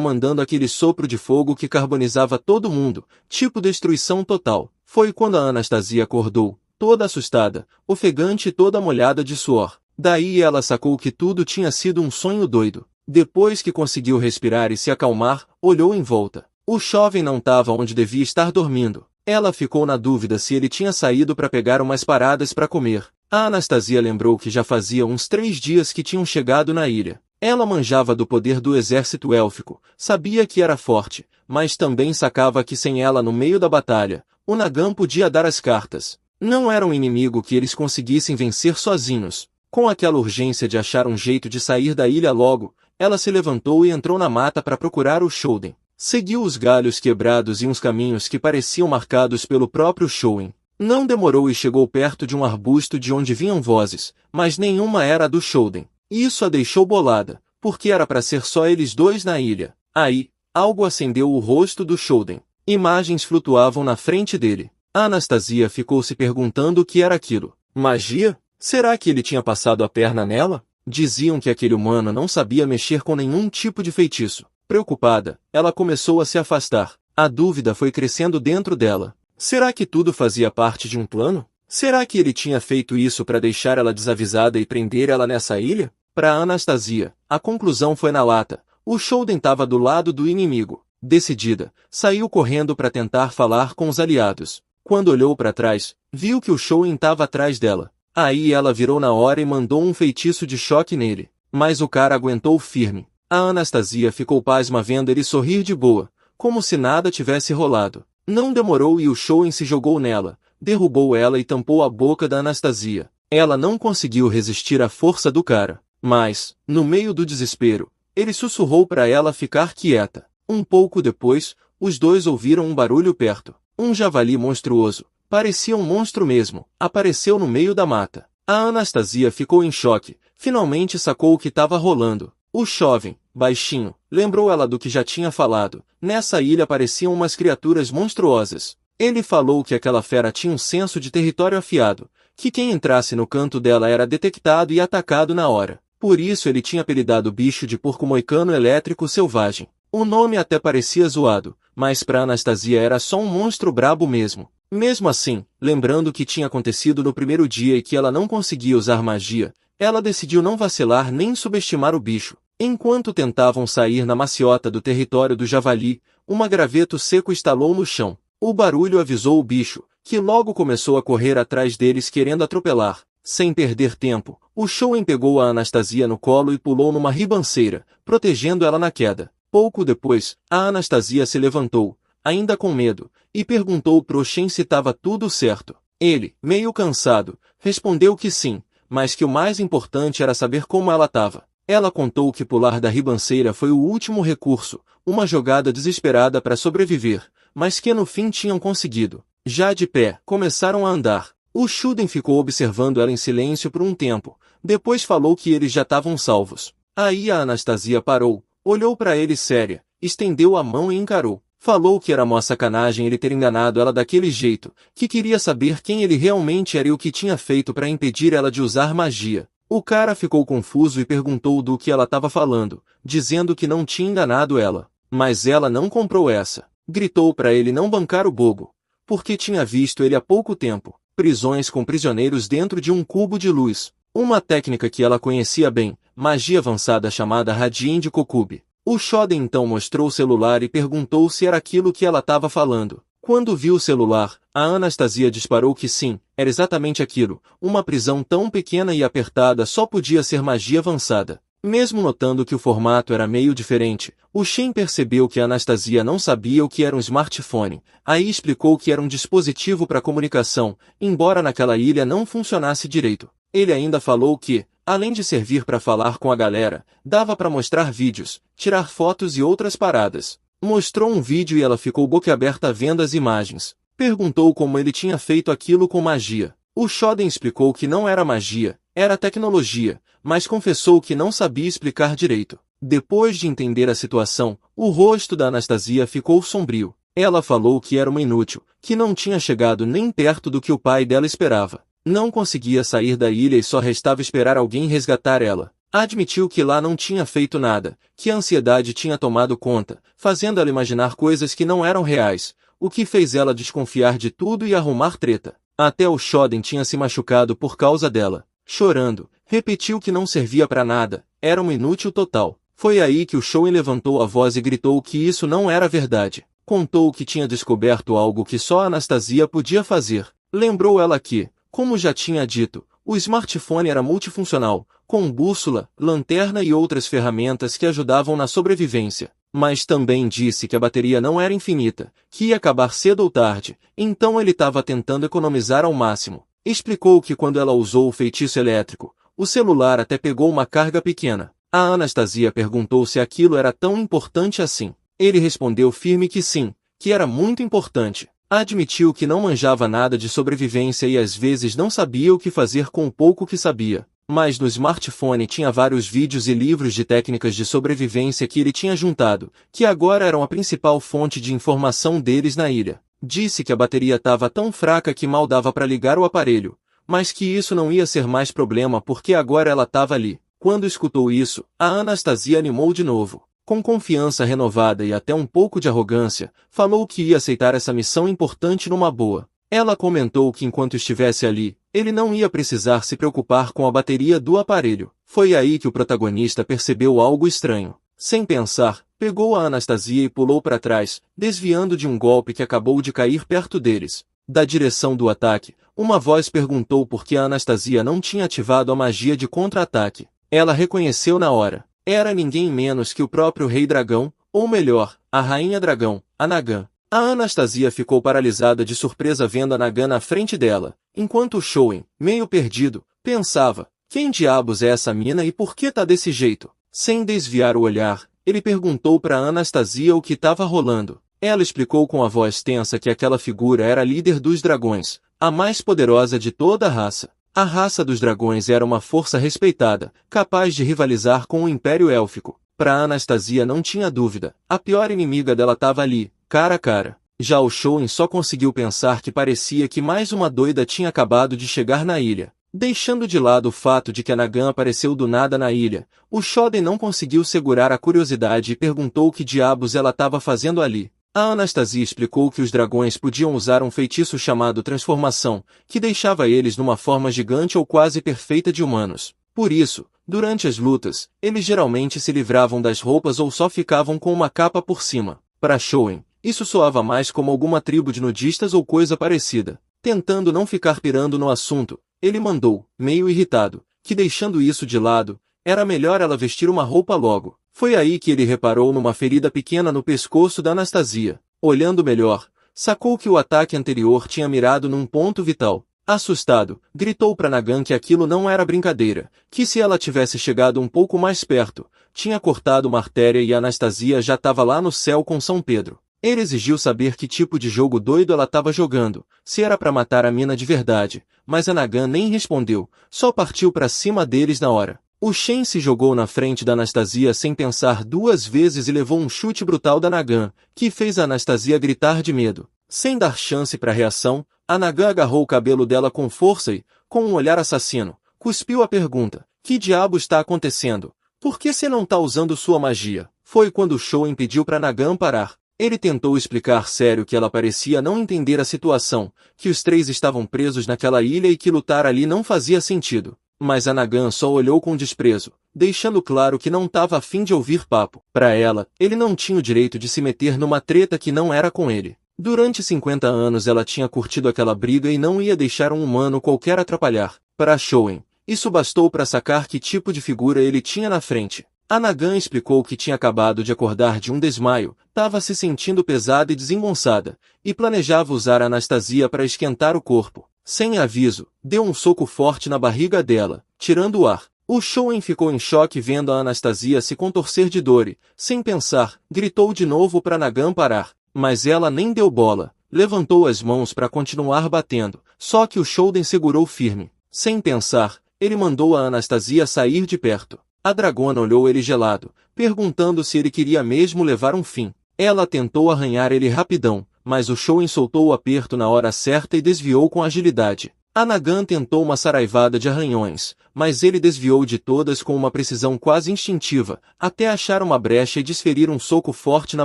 Speaker 1: mandando aquele sopro de fogo que carbonizava todo mundo, tipo destruição total. Foi quando a Anastasia acordou, toda assustada, ofegante e toda molhada de suor. Daí ela sacou que tudo tinha sido um sonho doido. Depois que conseguiu respirar e se acalmar, olhou em volta. O jovem não estava onde devia estar dormindo. Ela ficou na dúvida se ele tinha saído para pegar umas paradas para comer. A Anastasia lembrou que já fazia uns 3 dias que tinham chegado na ilha. Ela manjava do poder do exército élfico, sabia que era forte, mas também sacava que sem ela no meio da batalha, o Nagan podia dar as cartas. Não era um inimigo que eles conseguissem vencer sozinhos. Com aquela urgência de achar um jeito de sair da ilha logo, ela se levantou e entrou na mata para procurar o Shouden. Seguiu os galhos quebrados e uns caminhos que pareciam marcados pelo próprio Shouden. Não demorou e chegou perto de um arbusto de onde vinham vozes, mas nenhuma era a do Shouden. Isso a deixou bolada, porque era para ser só eles dois na ilha. Aí, algo acendeu o rosto do Shouden. Imagens flutuavam na frente dele. A Anastasia ficou se perguntando o que era aquilo. Magia? Será que ele tinha passado a perna nela? Diziam que aquele humano não sabia mexer com nenhum tipo de feitiço. Preocupada, ela começou a se afastar. A dúvida foi crescendo dentro dela. Será que tudo fazia parte de um plano? Será que ele tinha feito isso para deixar ela desavisada e prender ela nessa ilha? Para Anastasia, a conclusão foi na lata. O Shouden estava do lado do inimigo. Decidida, saiu correndo para tentar falar com os aliados. Quando olhou para trás, viu que o Shouden estava atrás dela. Aí ela virou na hora e mandou um feitiço de choque nele. Mas o cara aguentou firme. A Anastasia ficou pasma vendo ele sorrir de boa, como se nada tivesse rolado. Não demorou e o Shouden se jogou nela, derrubou ela e tampou a boca da Anastasia. Ela não conseguiu resistir à força do cara. Mas, no meio do desespero, ele sussurrou para ela ficar quieta. Um pouco depois, os dois ouviram um barulho perto. Um javali monstruoso, parecia um monstro mesmo, apareceu no meio da mata. A Anastasia ficou em choque, finalmente sacou o que estava rolando. O jovem, baixinho, lembrou ela do que já tinha falado. Nessa ilha apareciam umas criaturas monstruosas. Ele falou que aquela fera tinha um senso de território afiado, que quem entrasse no canto dela era detectado e atacado na hora. Por isso ele tinha apelidado o bicho de porco moicano elétrico selvagem. O nome até parecia zoado, mas para Anastasia era só um monstro brabo mesmo. Mesmo assim, lembrando o que tinha acontecido no primeiro dia e que ela não conseguia usar magia, ela decidiu não vacilar nem subestimar o bicho. Enquanto tentavam sair na maciota do território do javali, um graveto seco estalou no chão. O barulho avisou o bicho, que logo começou a correr atrás deles querendo atropelar. Sem perder tempo, o Shouden pegou a Anastasia no colo e pulou numa ribanceira, protegendo ela na queda. Pouco depois, a Anastasia se levantou, ainda com medo, e perguntou pro Shen se estava tudo certo. Ele, meio cansado, respondeu que sim, mas que o mais importante era saber como ela estava. Ela contou que pular da ribanceira foi o último recurso, uma jogada desesperada para sobreviver, mas que no fim tinham conseguido. Já de pé, começaram a andar. O Shouden ficou observando ela em silêncio por um tempo, depois falou que eles já estavam salvos. Aí a Anastasia parou, olhou para ele séria, estendeu a mão e encarou. Falou que era mó sacanagem ele ter enganado ela daquele jeito, que queria saber quem ele realmente era e o que tinha feito para impedir ela de usar magia. O cara ficou confuso e perguntou do que ela estava falando, dizendo que não tinha enganado ela. Mas ela não comprou essa. Gritou para ele não bancar o bobo, porque tinha visto ele há pouco tempo. Prisões com prisioneiros dentro de um cubo de luz. Uma técnica que ela conhecia bem, magia avançada chamada Radien de Kokube. O Shoden então mostrou o celular e perguntou se era aquilo que ela estava falando. Quando viu o celular, a Anastasia disparou que sim, era exatamente aquilo. Uma prisão tão pequena e apertada só podia ser magia avançada. Mesmo notando que o formato era meio diferente, o Shen percebeu que a Anastasia não sabia o que era um smartphone. Aí explicou que era um dispositivo para comunicação, embora naquela ilha não funcionasse direito. Ele ainda falou que, além de servir para falar com a galera, dava para mostrar vídeos, tirar fotos e outras paradas. Mostrou um vídeo e ela ficou boquiaberta vendo as imagens. Perguntou como ele tinha feito aquilo com magia. O Shoden explicou que não era magia, era tecnologia, mas confessou que não sabia explicar direito. Depois de entender a situação, o rosto da Anastasia ficou sombrio. Ela falou que era uma inútil, que não tinha chegado nem perto do que o pai dela esperava. Não conseguia sair da ilha e só restava esperar alguém resgatar ela. Admitiu que lá não tinha feito nada, que a ansiedade tinha tomado conta, fazendo ela imaginar coisas que não eram reais, o que fez ela desconfiar de tudo e arrumar treta. Até o Shoden tinha se machucado por causa dela. Chorando, repetiu que não servia para nada, era uma inútil total. Foi aí que o Shouden levantou a voz e gritou que isso não era verdade. Contou que tinha descoberto algo que só a Anastasia podia fazer. Lembrou ela que, como já tinha dito, o smartphone era multifuncional, com bússola, lanterna e outras ferramentas que ajudavam na sobrevivência. Mas também disse que a bateria não era infinita, que ia acabar cedo ou tarde, então ele estava tentando economizar ao máximo. Explicou que quando ela usou o feitiço elétrico, o celular até pegou uma carga pequena. A Anastasia perguntou se aquilo era tão importante assim. Ele respondeu firme que sim, que era muito importante. Admitiu que não manjava nada de sobrevivência e às vezes não sabia o que fazer com o pouco que sabia. Mas no smartphone tinha vários vídeos e livros de técnicas de sobrevivência que ele tinha juntado, que agora eram a principal fonte de informação deles na ilha. Disse que a bateria estava tão fraca que mal dava para ligar o aparelho, mas que isso não ia ser mais problema porque agora ela estava ali. Quando escutou isso, a Anastasia animou de novo. Com confiança renovada e até um pouco de arrogância, falou que ia aceitar essa missão importante numa boa. Ela comentou que enquanto estivesse ali, ele não ia precisar se preocupar com a bateria do aparelho. Foi aí que o protagonista percebeu algo estranho. Sem pensar, pegou a Anastasia e pulou para trás, desviando de um golpe que acabou de cair perto deles. Da direção do ataque, uma voz perguntou por que a Anastasia não tinha ativado a magia de contra-ataque. Ela reconheceu na hora. Era ninguém menos que o próprio Rei Dragão, ou melhor, a Rainha Dragão, a Nagan. A Anastasia ficou paralisada de surpresa vendo a Nagan na frente dela, enquanto o Shoin, meio perdido, pensava, quem diabos é essa mina e por que tá desse jeito? Sem desviar o olhar, ele perguntou para Anastasia o que estava rolando. Ela explicou com a voz tensa que aquela figura era a líder dos dragões, a mais poderosa de toda a raça. A raça dos dragões era uma força respeitada, capaz de rivalizar com o Império Élfico. Para Anastasia não tinha dúvida, a pior inimiga dela estava ali, cara a cara. Já o Shoin só conseguiu pensar que parecia que mais uma doida tinha acabado de chegar na ilha. Deixando de lado o fato de que a Nagan apareceu do nada na ilha, o Shoden não conseguiu segurar a curiosidade e perguntou o que diabos ela estava fazendo ali. A Anastasia explicou que os dragões podiam usar um feitiço chamado transformação, que deixava eles numa forma gigante ou quase perfeita de humanos. Por isso, durante as lutas, eles geralmente se livravam das roupas ou só ficavam com uma capa por cima. Para Shoin, isso soava mais como alguma tribo de nudistas ou coisa parecida. Tentando não ficar pirando no assunto, ele mandou, meio irritado, que deixando isso de lado, era melhor ela vestir uma roupa logo. Foi aí que ele reparou numa ferida pequena no pescoço da Anastasia. Olhando melhor, sacou que o ataque anterior tinha mirado num ponto vital. Assustado, gritou para Nagan que aquilo não era brincadeira, que se ela tivesse chegado um pouco mais perto, tinha cortado uma artéria e a Anastasia já estava lá no céu com São Pedro. Ele exigiu saber que tipo de jogo doido ela estava jogando, se era para matar a mina de verdade, mas a Nagan nem respondeu, só partiu para cima deles na hora. O Shen se jogou na frente da Anastasia sem pensar duas vezes e levou um chute brutal da Nagan, que fez a Anastasia gritar de medo. Sem dar chance para reação, a Nagan agarrou o cabelo dela com força e, com um olhar assassino, cuspiu a pergunta, que diabo está acontecendo? Por que você não está usando sua magia? Foi quando o Shoin pediu para Nagan parar. Ele tentou explicar sério que ela parecia não entender a situação, que os três estavam presos naquela ilha e que lutar ali não fazia sentido. Mas a Nagan só olhou com desprezo, deixando claro que não estava a fim de ouvir papo. Para ela, ele não tinha o direito de se meter numa treta que não era com ele. Durante 50 anos ela tinha curtido aquela briga e não ia deixar um humano qualquer atrapalhar. Para Shoin, isso bastou para sacar que tipo de figura ele tinha na frente. A Nagan explicou que tinha acabado de acordar de um desmaio, estava se sentindo pesada e desengonçada, e planejava usar a Anastasia para esquentar o corpo. Sem aviso, deu um soco forte na barriga dela, tirando o ar. O Shoin ficou em choque vendo a Anastasia se contorcer de dor e, sem pensar, gritou de novo para Nagan parar. Mas ela nem deu bola, levantou as mãos para continuar batendo, só que o Shoden segurou firme. Sem pensar, ele mandou a Anastasia sair de perto. A dragona olhou ele gelado, perguntando se ele queria mesmo levar um fim. Ela tentou arranhar ele rapidão, mas o Shoin soltou o aperto na hora certa e desviou com agilidade. A Nagan tentou uma saraivada de arranhões, mas ele desviou de todas com uma precisão quase instintiva, até achar uma brecha e desferir um soco forte na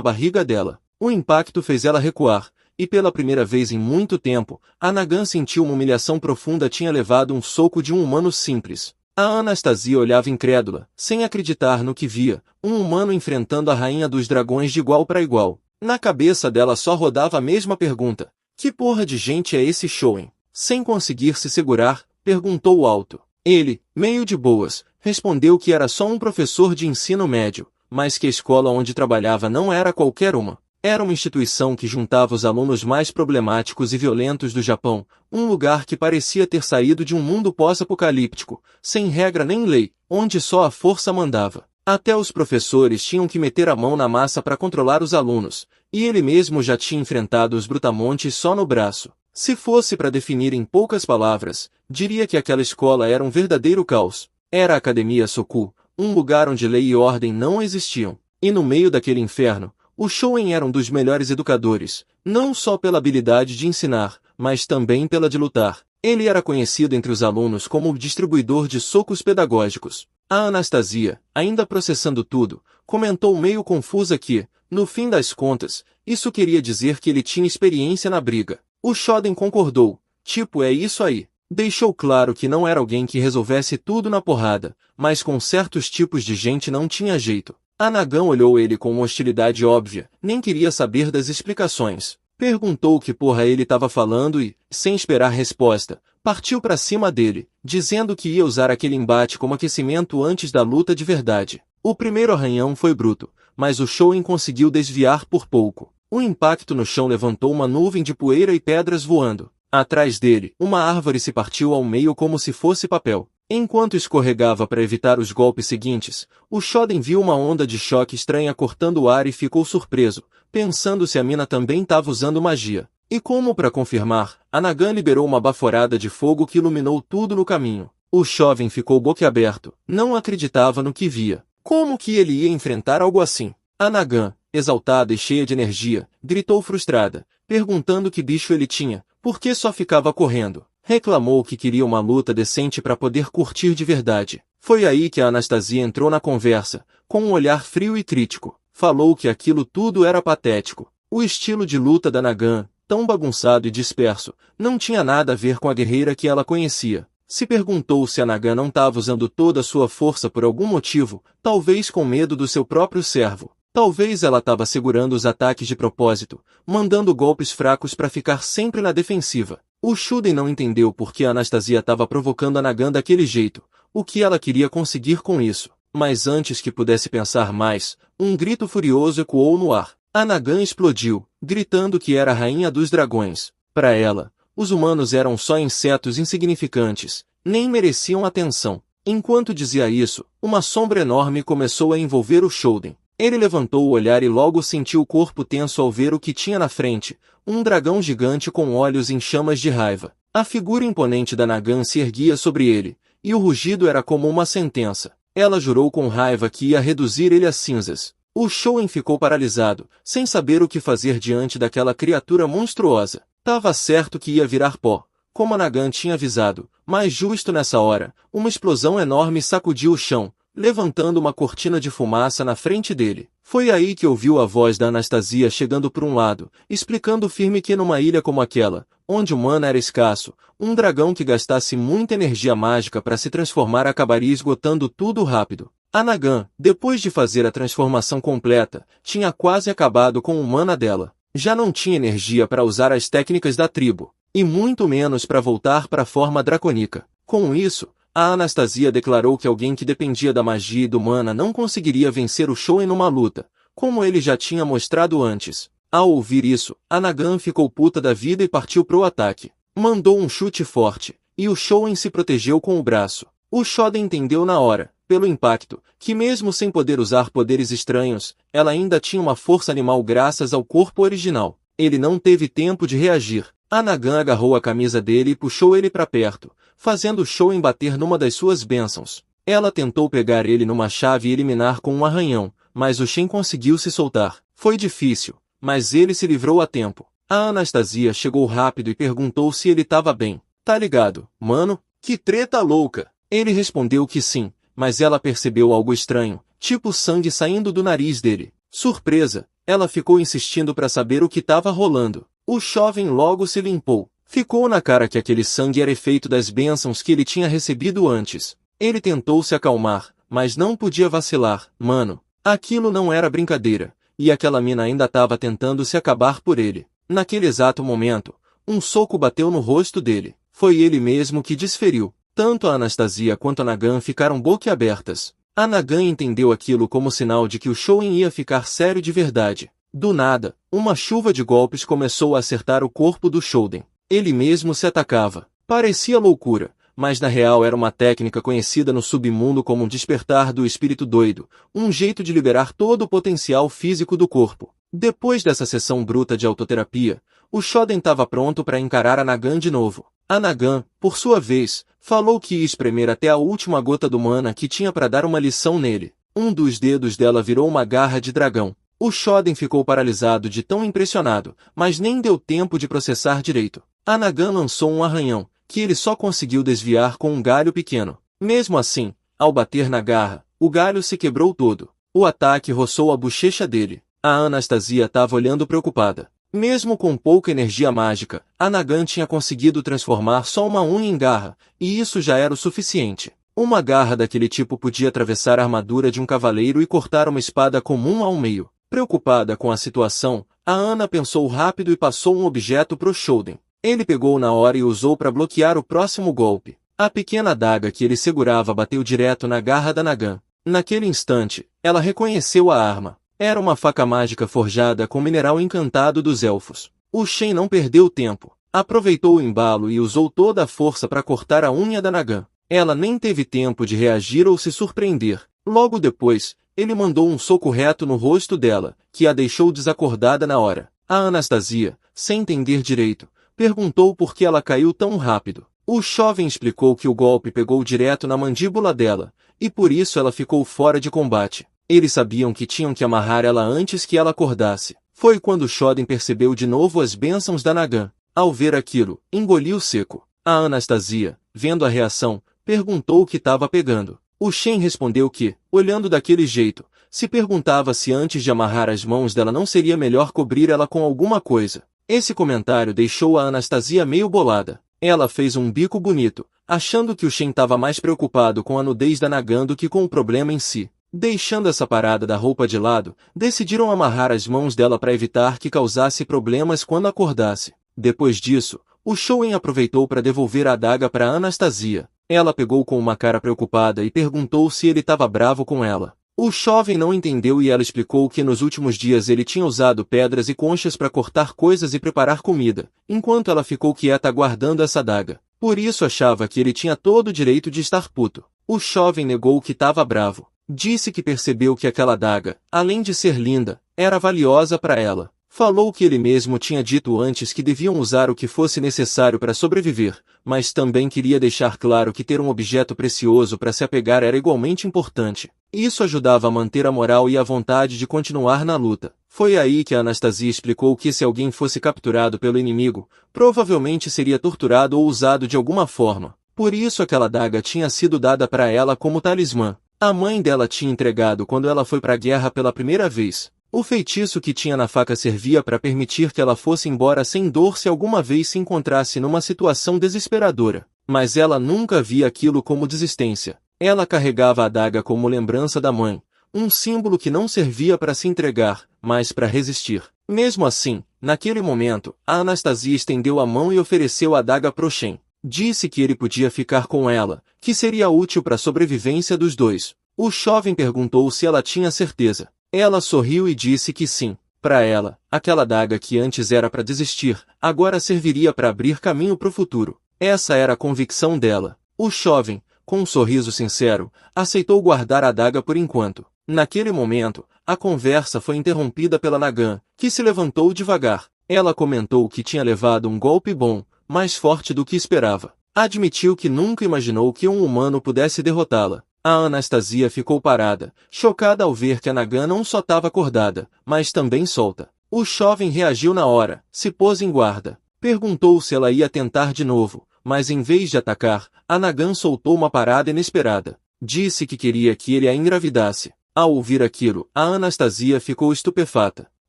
Speaker 1: barriga dela. O impacto fez ela recuar, e pela primeira vez em muito tempo, a Nagan sentiu uma humilhação profunda, tinha levado um soco de um humano simples. A Anastasia olhava incrédula, sem acreditar no que via, um humano enfrentando a rainha dos dragões de igual para igual. Na cabeça dela só rodava a mesma pergunta. Que porra de gente é esse Shoin? Sem conseguir se segurar, perguntou alto. Ele, meio de boas, respondeu que era só um professor de ensino médio, mas que a escola onde trabalhava não era qualquer uma. Era uma instituição que juntava os alunos mais problemáticos e violentos do Japão, um lugar que parecia ter saído de um mundo pós-apocalíptico, sem regra nem lei, onde só a força mandava. Até os professores tinham que meter a mão na massa para controlar os alunos, e ele mesmo já tinha enfrentado os brutamontes só no braço. Se fosse para definir em poucas palavras, diria que aquela escola era um verdadeiro caos. Era a Academia Soku, um lugar onde lei e ordem não existiam. E no meio daquele inferno, o Shouen era um dos melhores educadores, não só pela habilidade de ensinar, mas também pela de lutar. Ele era conhecido entre os alunos como o distribuidor de socos pedagógicos. A Anastasia, ainda processando tudo, comentou meio confusa que, no fim das contas, isso queria dizer que ele tinha experiência na briga. O Shoden concordou, tipo é isso aí. Deixou claro que não era alguém que resolvesse tudo na porrada, mas com certos tipos de gente não tinha jeito. A Nagan olhou ele com uma hostilidade óbvia, nem queria saber das explicações. Perguntou que porra ele estava falando e, sem esperar resposta, partiu para cima dele, dizendo que ia usar aquele embate como aquecimento antes da luta de verdade. O primeiro arranhão foi bruto, mas o Shouen conseguiu desviar por pouco. O impacto no chão levantou uma nuvem de poeira e pedras voando. Atrás dele, uma árvore se partiu ao meio como se fosse papel. Enquanto escorregava para evitar os golpes seguintes, o Shoden viu uma onda de choque estranha cortando o ar e ficou surpreso, pensando se a mina também estava usando magia. E como para confirmar, a Nagan liberou uma baforada de fogo que iluminou tudo no caminho. O jovem ficou boquiaberto, não acreditava no que via. Como que ele ia enfrentar algo assim? A Nagan, exaltada e cheia de energia, gritou frustrada, perguntando que bicho ele tinha, porque só ficava correndo. Reclamou que queria uma luta decente para poder curtir de verdade. Foi aí que a Anastasia entrou na conversa, com um olhar frio e crítico. Falou que aquilo tudo era patético. O estilo de luta da Nagan, tão bagunçado e disperso, não tinha nada a ver com a guerreira que ela conhecia. Se perguntou se a Nagan não estava usando toda a sua força por algum motivo, talvez com medo do seu próprio servo. Talvez ela estava segurando os ataques de propósito, mandando golpes fracos para ficar sempre na defensiva. O Shuden não entendeu por que a Anastasia estava provocando a Nagan daquele jeito, o que ela queria conseguir com isso. Mas antes que pudesse pensar mais, um grito furioso ecoou no ar. A Nagan explodiu, gritando que era a rainha dos dragões. Para ela, os humanos eram só insetos insignificantes, nem mereciam atenção. Enquanto dizia isso, uma sombra enorme começou a envolver o Shuden. Ele levantou o olhar e logo sentiu o corpo tenso ao ver o que tinha na frente, um dragão gigante com olhos em chamas de raiva. A figura imponente da Nagan se erguia sobre ele, e o rugido era como uma sentença. Ela jurou com raiva que ia reduzir ele a cinzas. O Shouen ficou paralisado, sem saber o que fazer diante daquela criatura monstruosa. Tava certo que ia virar pó, como a Nagan tinha avisado, mas justo nessa hora, uma explosão enorme sacudiu o chão, levantando uma cortina de fumaça na frente dele. Foi aí que ouviu a voz da Anastasia chegando por um lado, explicando firme que numa ilha como aquela, onde o mana era escasso, um dragão que gastasse muita energia mágica para se transformar acabaria esgotando tudo rápido. A Nagan, depois de fazer a transformação completa, tinha quase acabado com o mana dela. Já não tinha energia para usar as técnicas da tribo, e muito menos para voltar para a forma dracônica. Com isso, a Anastasia declarou que alguém que dependia da magia e do mana não conseguiria vencer o Shouen numa luta, como ele já tinha mostrado antes. Ao ouvir isso, a Nagan ficou puta da vida e partiu pro ataque. Mandou um chute forte, e o Shouen se protegeu com o braço. O Shoden entendeu na hora, pelo impacto, que mesmo sem poder usar poderes estranhos, ela ainda tinha uma força animal graças ao corpo original. Ele não teve tempo de reagir. A Nagan agarrou a camisa dele e puxou ele para perto, fazendo o Shouen bater numa das suas bênçãos. Ela tentou pegar ele numa chave e eliminar com um arranhão, mas o Shen conseguiu se soltar. Foi difícil, mas ele se livrou a tempo. A Anastasia chegou rápido e perguntou se ele estava bem. Tá ligado, mano? Que treta louca! Ele respondeu que sim, mas ela percebeu algo estranho, tipo sangue saindo do nariz dele. Surpresa, ela ficou insistindo para saber o que estava rolando. O jovem logo se limpou. Ficou na cara que aquele sangue era efeito das bênçãos que ele tinha recebido antes. Ele tentou se acalmar, mas não podia vacilar. Mano, aquilo não era brincadeira, e aquela mina ainda estava tentando se acabar por ele. Naquele exato momento, um soco bateu no rosto dele. Foi ele mesmo que desferiu. Tanto a Anastasia quanto a Nagan ficaram boquiabertas. A Nagan entendeu aquilo como sinal de que o Shouen ia ficar sério de verdade. Do nada, uma chuva de golpes começou a acertar o corpo do Shouden. Ele mesmo se atacava. Parecia loucura, mas na real era uma técnica conhecida no submundo como um despertar do espírito doido, um jeito de liberar todo o potencial físico do corpo. Depois dessa sessão bruta de autoterapia, o Shoden estava pronto para encarar a Nagan de novo. A Nagan, por sua vez, falou que ia espremer até a última gota do mana que tinha para dar uma lição nele. Um dos dedos dela virou uma garra de dragão. O Shoden ficou paralisado de tão impressionado, mas nem deu tempo de processar direito. A Nagan lançou um arranhão, que ele só conseguiu desviar com um galho pequeno. Mesmo assim, ao bater na garra, o galho se quebrou todo. O ataque roçou a bochecha dele. A Anastasia estava olhando preocupada. Mesmo com pouca energia mágica, a Nagan tinha conseguido transformar só uma unha em garra, e isso já era o suficiente. Uma garra daquele tipo podia atravessar a armadura de um cavaleiro e cortar uma espada comum ao meio. Preocupada com a situação, a Ana pensou rápido e passou um objeto pro Shoden. Ele pegou na hora e usou para bloquear o próximo golpe. A pequena adaga que ele segurava bateu direto na garra da Nagan. Naquele instante, ela reconheceu a arma. Era uma faca mágica forjada com mineral encantado dos elfos. O Shen não perdeu tempo. Aproveitou o embalo e usou toda a força para cortar a unha da Nagan. Ela nem teve tempo de reagir ou se surpreender. Logo depois, ele mandou um soco reto no rosto dela, que a deixou desacordada na hora. A Anastasia, sem entender direito, perguntou por que ela caiu tão rápido. O jovem explicou que o golpe pegou direto na mandíbula dela, e por isso ela ficou fora de combate. Eles sabiam que tinham que amarrar ela antes que ela acordasse. Foi quando Shoden percebeu de novo as bênçãos da Nagan. Ao ver aquilo, engoliu seco. A Anastasia, vendo a reação, perguntou o que estava pegando. O Shen respondeu que, olhando daquele jeito, se perguntava se antes de amarrar as mãos dela não seria melhor cobrir ela com alguma coisa. Esse comentário deixou a Anastasia meio bolada. Ela fez um bico bonito, achando que o Shen estava mais preocupado com a nudez da Nagan do que com o problema em si. Deixando essa parada da roupa de lado, decidiram amarrar as mãos dela para evitar que causasse problemas quando acordasse. Depois disso, o Shoen aproveitou para devolver a adaga para Anastasia. Ela pegou com uma cara preocupada e perguntou se ele estava bravo com ela. O jovem não entendeu e ela explicou que nos últimos dias ele tinha usado pedras e conchas para cortar coisas e preparar comida, enquanto ela ficou quieta aguardando essa adaga. Por isso achava que ele tinha todo o direito de estar puto. O jovem negou que estava bravo. Disse que percebeu que aquela adaga, além de ser linda, era valiosa para ela. Falou que ele mesmo tinha dito antes que deviam usar o que fosse necessário para sobreviver, mas também queria deixar claro que ter um objeto precioso para se apegar era igualmente importante. Isso ajudava a manter a moral e a vontade de continuar na luta. Foi aí que a Anastasia explicou que se alguém fosse capturado pelo inimigo, provavelmente seria torturado ou usado de alguma forma. Por isso aquela adaga tinha sido dada para ela como talismã. A mãe dela tinha entregado quando ela foi para a guerra pela primeira vez. O feitiço que tinha na faca servia para permitir que ela fosse embora sem dor se alguma vez se encontrasse numa situação desesperadora. Mas ela nunca via aquilo como desistência. Ela carregava a adaga como lembrança da mãe, um símbolo que não servia para se entregar, mas para resistir. Mesmo assim, naquele momento, a Anastasia estendeu a mão e ofereceu a adaga pro Shen. Disse que ele podia ficar com ela, que seria útil para a sobrevivência dos dois. O jovem perguntou se ela tinha certeza. Ela sorriu e disse que sim. Para ela, aquela adaga que antes era para desistir, agora serviria para abrir caminho para o futuro. Essa era a convicção dela. O jovem, com um sorriso sincero, aceitou guardar a adaga por enquanto. Naquele momento, a conversa foi interrompida pela Nagan, que se levantou devagar. Ela comentou que tinha levado um golpe bom, mais forte do que esperava. Admitiu que nunca imaginou que um humano pudesse derrotá-la. A Anastasia ficou parada, chocada ao ver que a Nagan não só estava acordada, mas também solta. O jovem reagiu na hora, se pôs em guarda. Perguntou se ela ia tentar de novo, mas em vez de atacar, a Nagan soltou uma parada inesperada. Disse que queria que ele a engravidasse. Ao ouvir aquilo, a Anastasia ficou estupefata.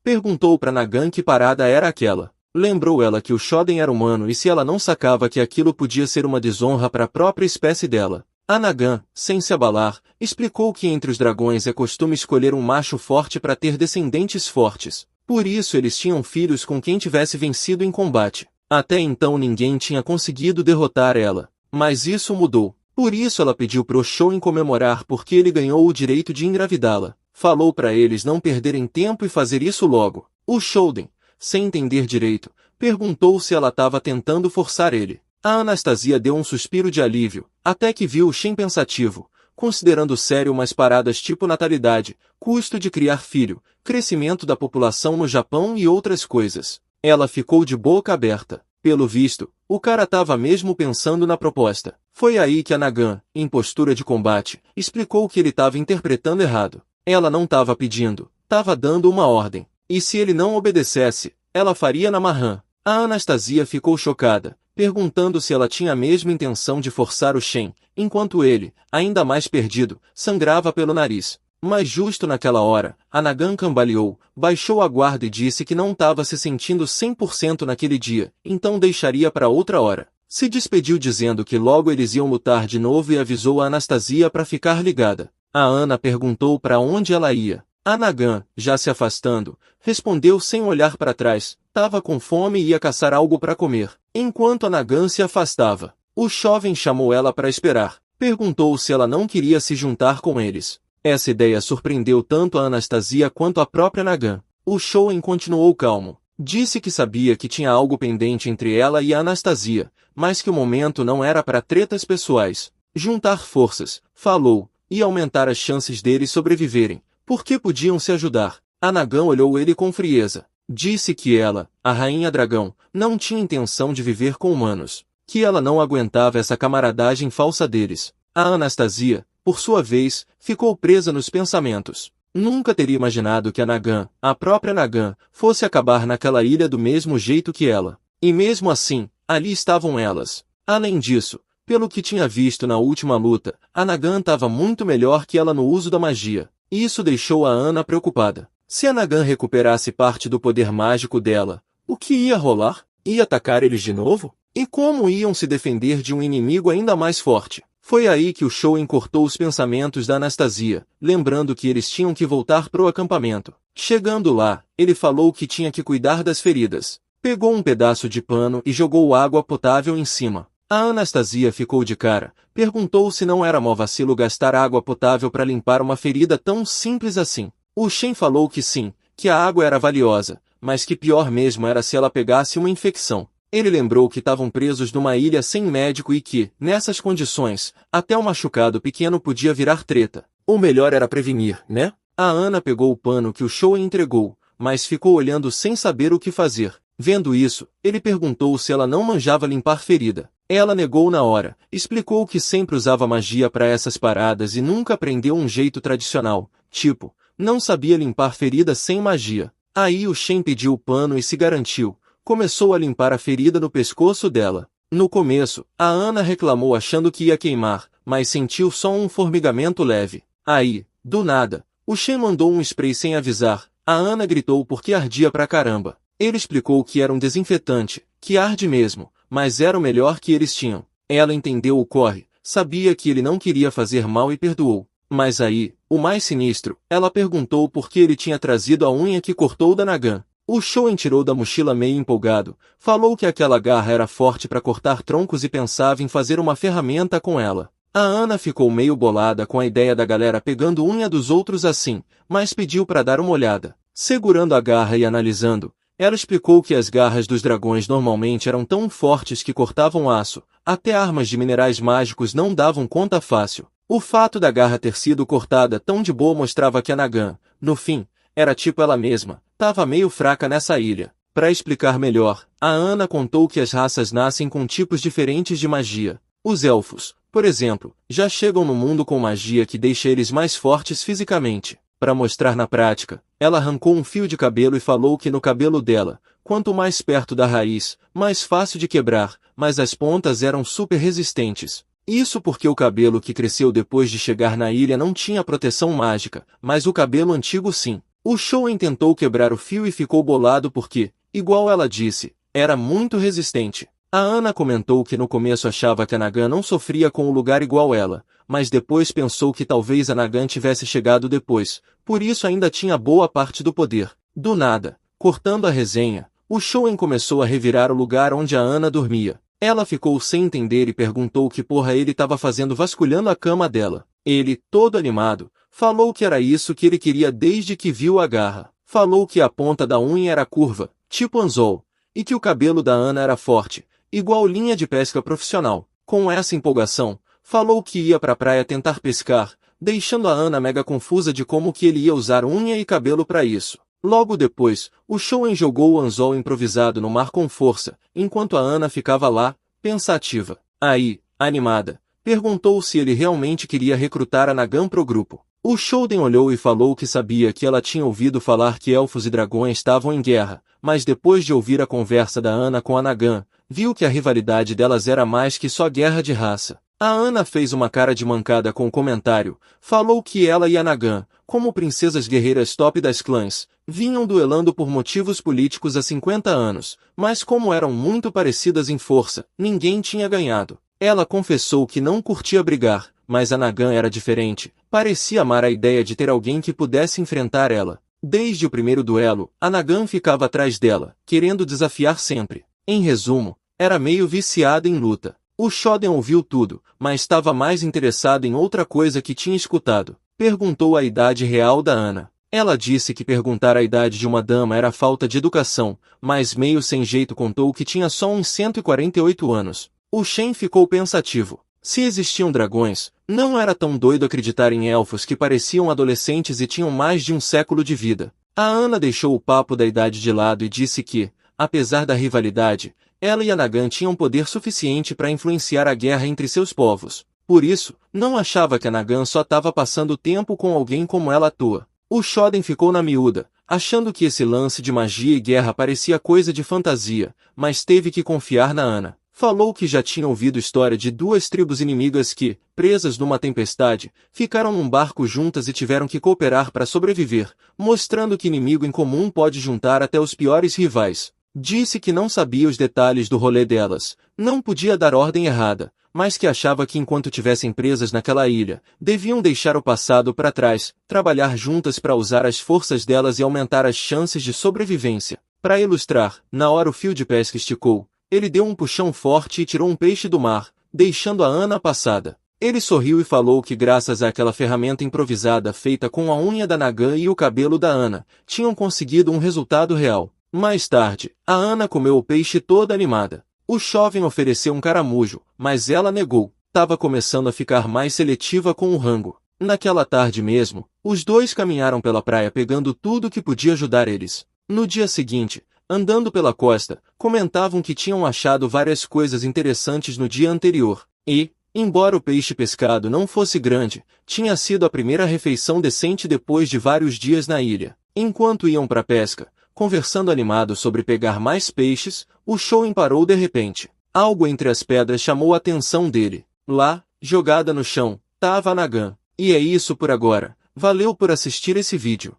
Speaker 1: Perguntou para Nagan que parada era aquela. Lembrou ela que o Shoden era humano e se ela não sacava que aquilo podia ser uma desonra para a própria espécie dela. A Nagan, sem se abalar, explicou que entre os dragões é costume escolher um macho forte para ter descendentes fortes. Por isso eles tinham filhos com quem tivesse vencido em combate. Até então ninguém tinha conseguido derrotar ela. Mas isso mudou. Por isso ela pediu pro Shoen comemorar porque ele ganhou o direito de engravidá-la. Falou para eles não perderem tempo e fazer isso logo. O Shoden, sem entender direito, perguntou se ela estava tentando forçar ele. A Anastasia deu um suspiro de alívio, até que viu o Shen pensativo, considerando sério umas paradas tipo natalidade, custo de criar filho, crescimento da população no Japão e outras coisas. Ela ficou de boca aberta. Pelo visto, o cara tava mesmo pensando na proposta. Foi aí que a Nagan, em postura de combate, explicou que ele tava interpretando errado. Ela não tava pedindo, tava dando uma ordem. E se ele não obedecesse, ela faria na marrã. A Anastasia ficou chocada, perguntando se ela tinha a mesma intenção de forçar o Shen, enquanto ele, ainda mais perdido, sangrava pelo nariz. Mas justo naquela hora, a Nagan cambaleou, baixou a guarda e disse que não estava se sentindo 100% naquele dia, então deixaria para outra hora. Se despediu dizendo que logo eles iam lutar de novo e avisou a Anastasia para ficar ligada. A Ana perguntou para onde ela ia. A Nagan, já se afastando, respondeu sem olhar para trás, estava com fome e ia caçar algo para comer. Enquanto a Nagan se afastava, o jovem chamou ela para esperar. Perguntou se ela não queria se juntar com eles. Essa ideia surpreendeu tanto a Anastasia quanto a própria Nagan. O Shoen continuou calmo. Disse que sabia que tinha algo pendente entre ela e a Anastasia, mas que o momento não era para tretas pessoais. Juntar forças, falou, ia aumentar as chances deles sobreviverem, porque podiam se ajudar. A Nagan olhou ele com frieza. Disse que ela, a Rainha Dragão, não tinha intenção de viver com humanos, que ela não aguentava essa camaradagem falsa deles. A Anastasia, por sua vez, ficou presa nos pensamentos. Nunca teria imaginado que a Nagan, a própria Nagan, fosse acabar naquela ilha do mesmo jeito que ela. E mesmo assim, ali estavam elas. Além disso, pelo que tinha visto na última luta, a Nagan estava muito melhor que ela no uso da magia. Isso deixou a Ana preocupada. Se a Nagan recuperasse parte do poder mágico dela, o que ia rolar? Ia atacar eles de novo? E como iam se defender de um inimigo ainda mais forte? Foi aí que o Shoen cortou os pensamentos da Anastasia, lembrando que eles tinham que voltar pro acampamento. Chegando lá, ele falou que tinha que cuidar das feridas. Pegou um pedaço de pano e jogou água potável em cima. A Anastasia ficou de cara, perguntou se não era mó vacilo gastar água potável para limpar uma ferida tão simples assim. O Shen falou que sim, que a água era valiosa, mas que pior mesmo era se ela pegasse uma infecção. Ele lembrou que estavam presos numa ilha sem médico e que, nessas condições, até um machucado pequeno podia virar treta. O melhor era prevenir, né? A Ana pegou o pano que o Shoen entregou, mas ficou olhando sem saber o que fazer. Vendo isso, ele perguntou se ela não manjava limpar ferida. Ela negou na hora, explicou que sempre usava magia para essas paradas e nunca aprendeu um jeito tradicional, tipo, não sabia limpar ferida sem magia. Aí o Shen pediu o pano e se garantiu. Começou a limpar a ferida no pescoço dela. No começo, a Ana reclamou achando que ia queimar, mas sentiu só um formigamento leve. Aí, do nada, o Shen mandou um spray sem avisar. A Ana gritou porque ardia pra caramba. Ele explicou que era um desinfetante, que arde mesmo, mas era o melhor que eles tinham. Ela entendeu o corre, sabia que ele não queria fazer mal e perdoou. Mas aí, o mais sinistro, ela perguntou por que ele tinha trazido a unha que cortou da Nagan. O Shoen tirou da mochila meio empolgado, falou que aquela garra era forte para cortar troncos e pensava em fazer uma ferramenta com ela. A Ana ficou meio bolada com a ideia da galera pegando unha dos outros assim, mas pediu para dar uma olhada. Segurando a garra e analisando, ela explicou que as garras dos dragões normalmente eram tão fortes que cortavam aço, até armas de minerais mágicos não davam conta fácil. O fato da garra ter sido cortada tão de boa mostrava que a Nagan, no fim, era tipo ela mesma, tava meio fraca nessa ilha. Para explicar melhor, a Ana contou que as raças nascem com tipos diferentes de magia. Os elfos, por exemplo, já chegam no mundo com magia que deixa eles mais fortes fisicamente. Para mostrar na prática, ela arrancou um fio de cabelo e falou que no cabelo dela, quanto mais perto da raiz, mais fácil de quebrar, mas as pontas eram super resistentes. Isso porque o cabelo que cresceu depois de chegar na ilha não tinha proteção mágica, mas o cabelo antigo sim. O Shoen tentou quebrar o fio e ficou bolado porque, igual ela disse, era muito resistente. A Ana comentou que no começo achava que a Nagan não sofria com o lugar igual ela, mas depois pensou que talvez a Nagan tivesse chegado depois, por isso ainda tinha boa parte do poder. Do nada, cortando a resenha, o Shoen começou a revirar o lugar onde a Ana dormia. Ela ficou sem entender e perguntou o que porra ele estava fazendo vasculhando a cama dela. Ele, todo animado, falou que era isso que ele queria desde que viu a garra. Falou que a ponta da unha era curva, tipo anzol, e que o cabelo da Ana era forte, igual linha de pesca profissional. Com essa empolgação, falou que ia pra praia tentar pescar, deixando a Ana mega confusa de como que ele ia usar unha e cabelo para isso. Logo depois, o Shonen jogou o anzol improvisado no mar com força, enquanto a Ana ficava lá, pensativa. Aí, animada, perguntou se ele realmente queria recrutar a Nagan pro grupo. O Shonen olhou e falou que sabia que ela tinha ouvido falar que elfos e dragões estavam em guerra, mas depois de ouvir a conversa da Ana com a Nagan, viu que a rivalidade delas era mais que só guerra de raça. A Ana fez uma cara de mancada com o comentário, falou que ela e a Nagan, como princesas guerreiras top das clãs, vinham duelando por motivos políticos há 50 anos, mas como eram muito parecidas em força, ninguém tinha ganhado. Ela confessou que não curtia brigar, mas a Nagan era diferente, parecia amar a ideia de ter alguém que pudesse enfrentar ela. Desde o primeiro duelo, a Nagan ficava atrás dela, querendo desafiar sempre. Em resumo, era meio viciada em luta. O Shonen ouviu tudo, mas estava mais interessado em outra coisa que tinha escutado. Perguntou a idade real da Ana. Ela disse que perguntar a idade de uma dama era falta de educação, mas meio sem jeito contou que tinha só uns 148 anos. O Shen ficou pensativo. Se existiam dragões, não era tão doido acreditar em elfos que pareciam adolescentes e tinham mais de um século de vida. A Ana deixou o papo da idade de lado e disse que, apesar da rivalidade, ela e a Nagan tinham poder suficiente para influenciar a guerra entre seus povos. Por isso, não achava que a Nagan só estava passando tempo com alguém como ela à toa. O Shonen ficou na miúda, achando que esse lance de magia e guerra parecia coisa de fantasia, mas teve que confiar na Ana. Falou que já tinha ouvido história de duas tribos inimigas que, presas numa tempestade, ficaram num barco juntas e tiveram que cooperar para sobreviver, mostrando que inimigo em comum pode juntar até os piores rivais. Disse que não sabia os detalhes do rolê delas, não podia dar ordem errada, mas que achava que enquanto tivessem presas naquela ilha, deviam deixar o passado para trás, trabalhar juntas para usar as forças delas e aumentar as chances de sobrevivência. Para ilustrar, na hora o fio de pesca esticou, ele deu um puxão forte e tirou um peixe do mar, deixando a Ana passada. Ele sorriu e falou que graças àquela ferramenta improvisada feita com a unha da Nagan e o cabelo da Ana, tinham conseguido um resultado real. Mais tarde, a Ana comeu o peixe toda animada. O Shonen ofereceu um caramujo, mas ela negou. Tava começando a ficar mais seletiva com o rango. Naquela tarde mesmo, os dois caminharam pela praia pegando tudo que podia ajudar eles. No dia seguinte, andando pela costa, comentavam que tinham achado várias coisas interessantes no dia anterior. E, embora o peixe pescado não fosse grande, tinha sido a primeira refeição decente depois de vários dias na ilha. Enquanto iam para a pesca, conversando animado sobre pegar mais peixes, o Shonen parou de repente. Algo entre as pedras chamou a atenção dele. Lá, jogada no chão, tava a Nagan. E é isso por agora. Valeu por assistir esse vídeo.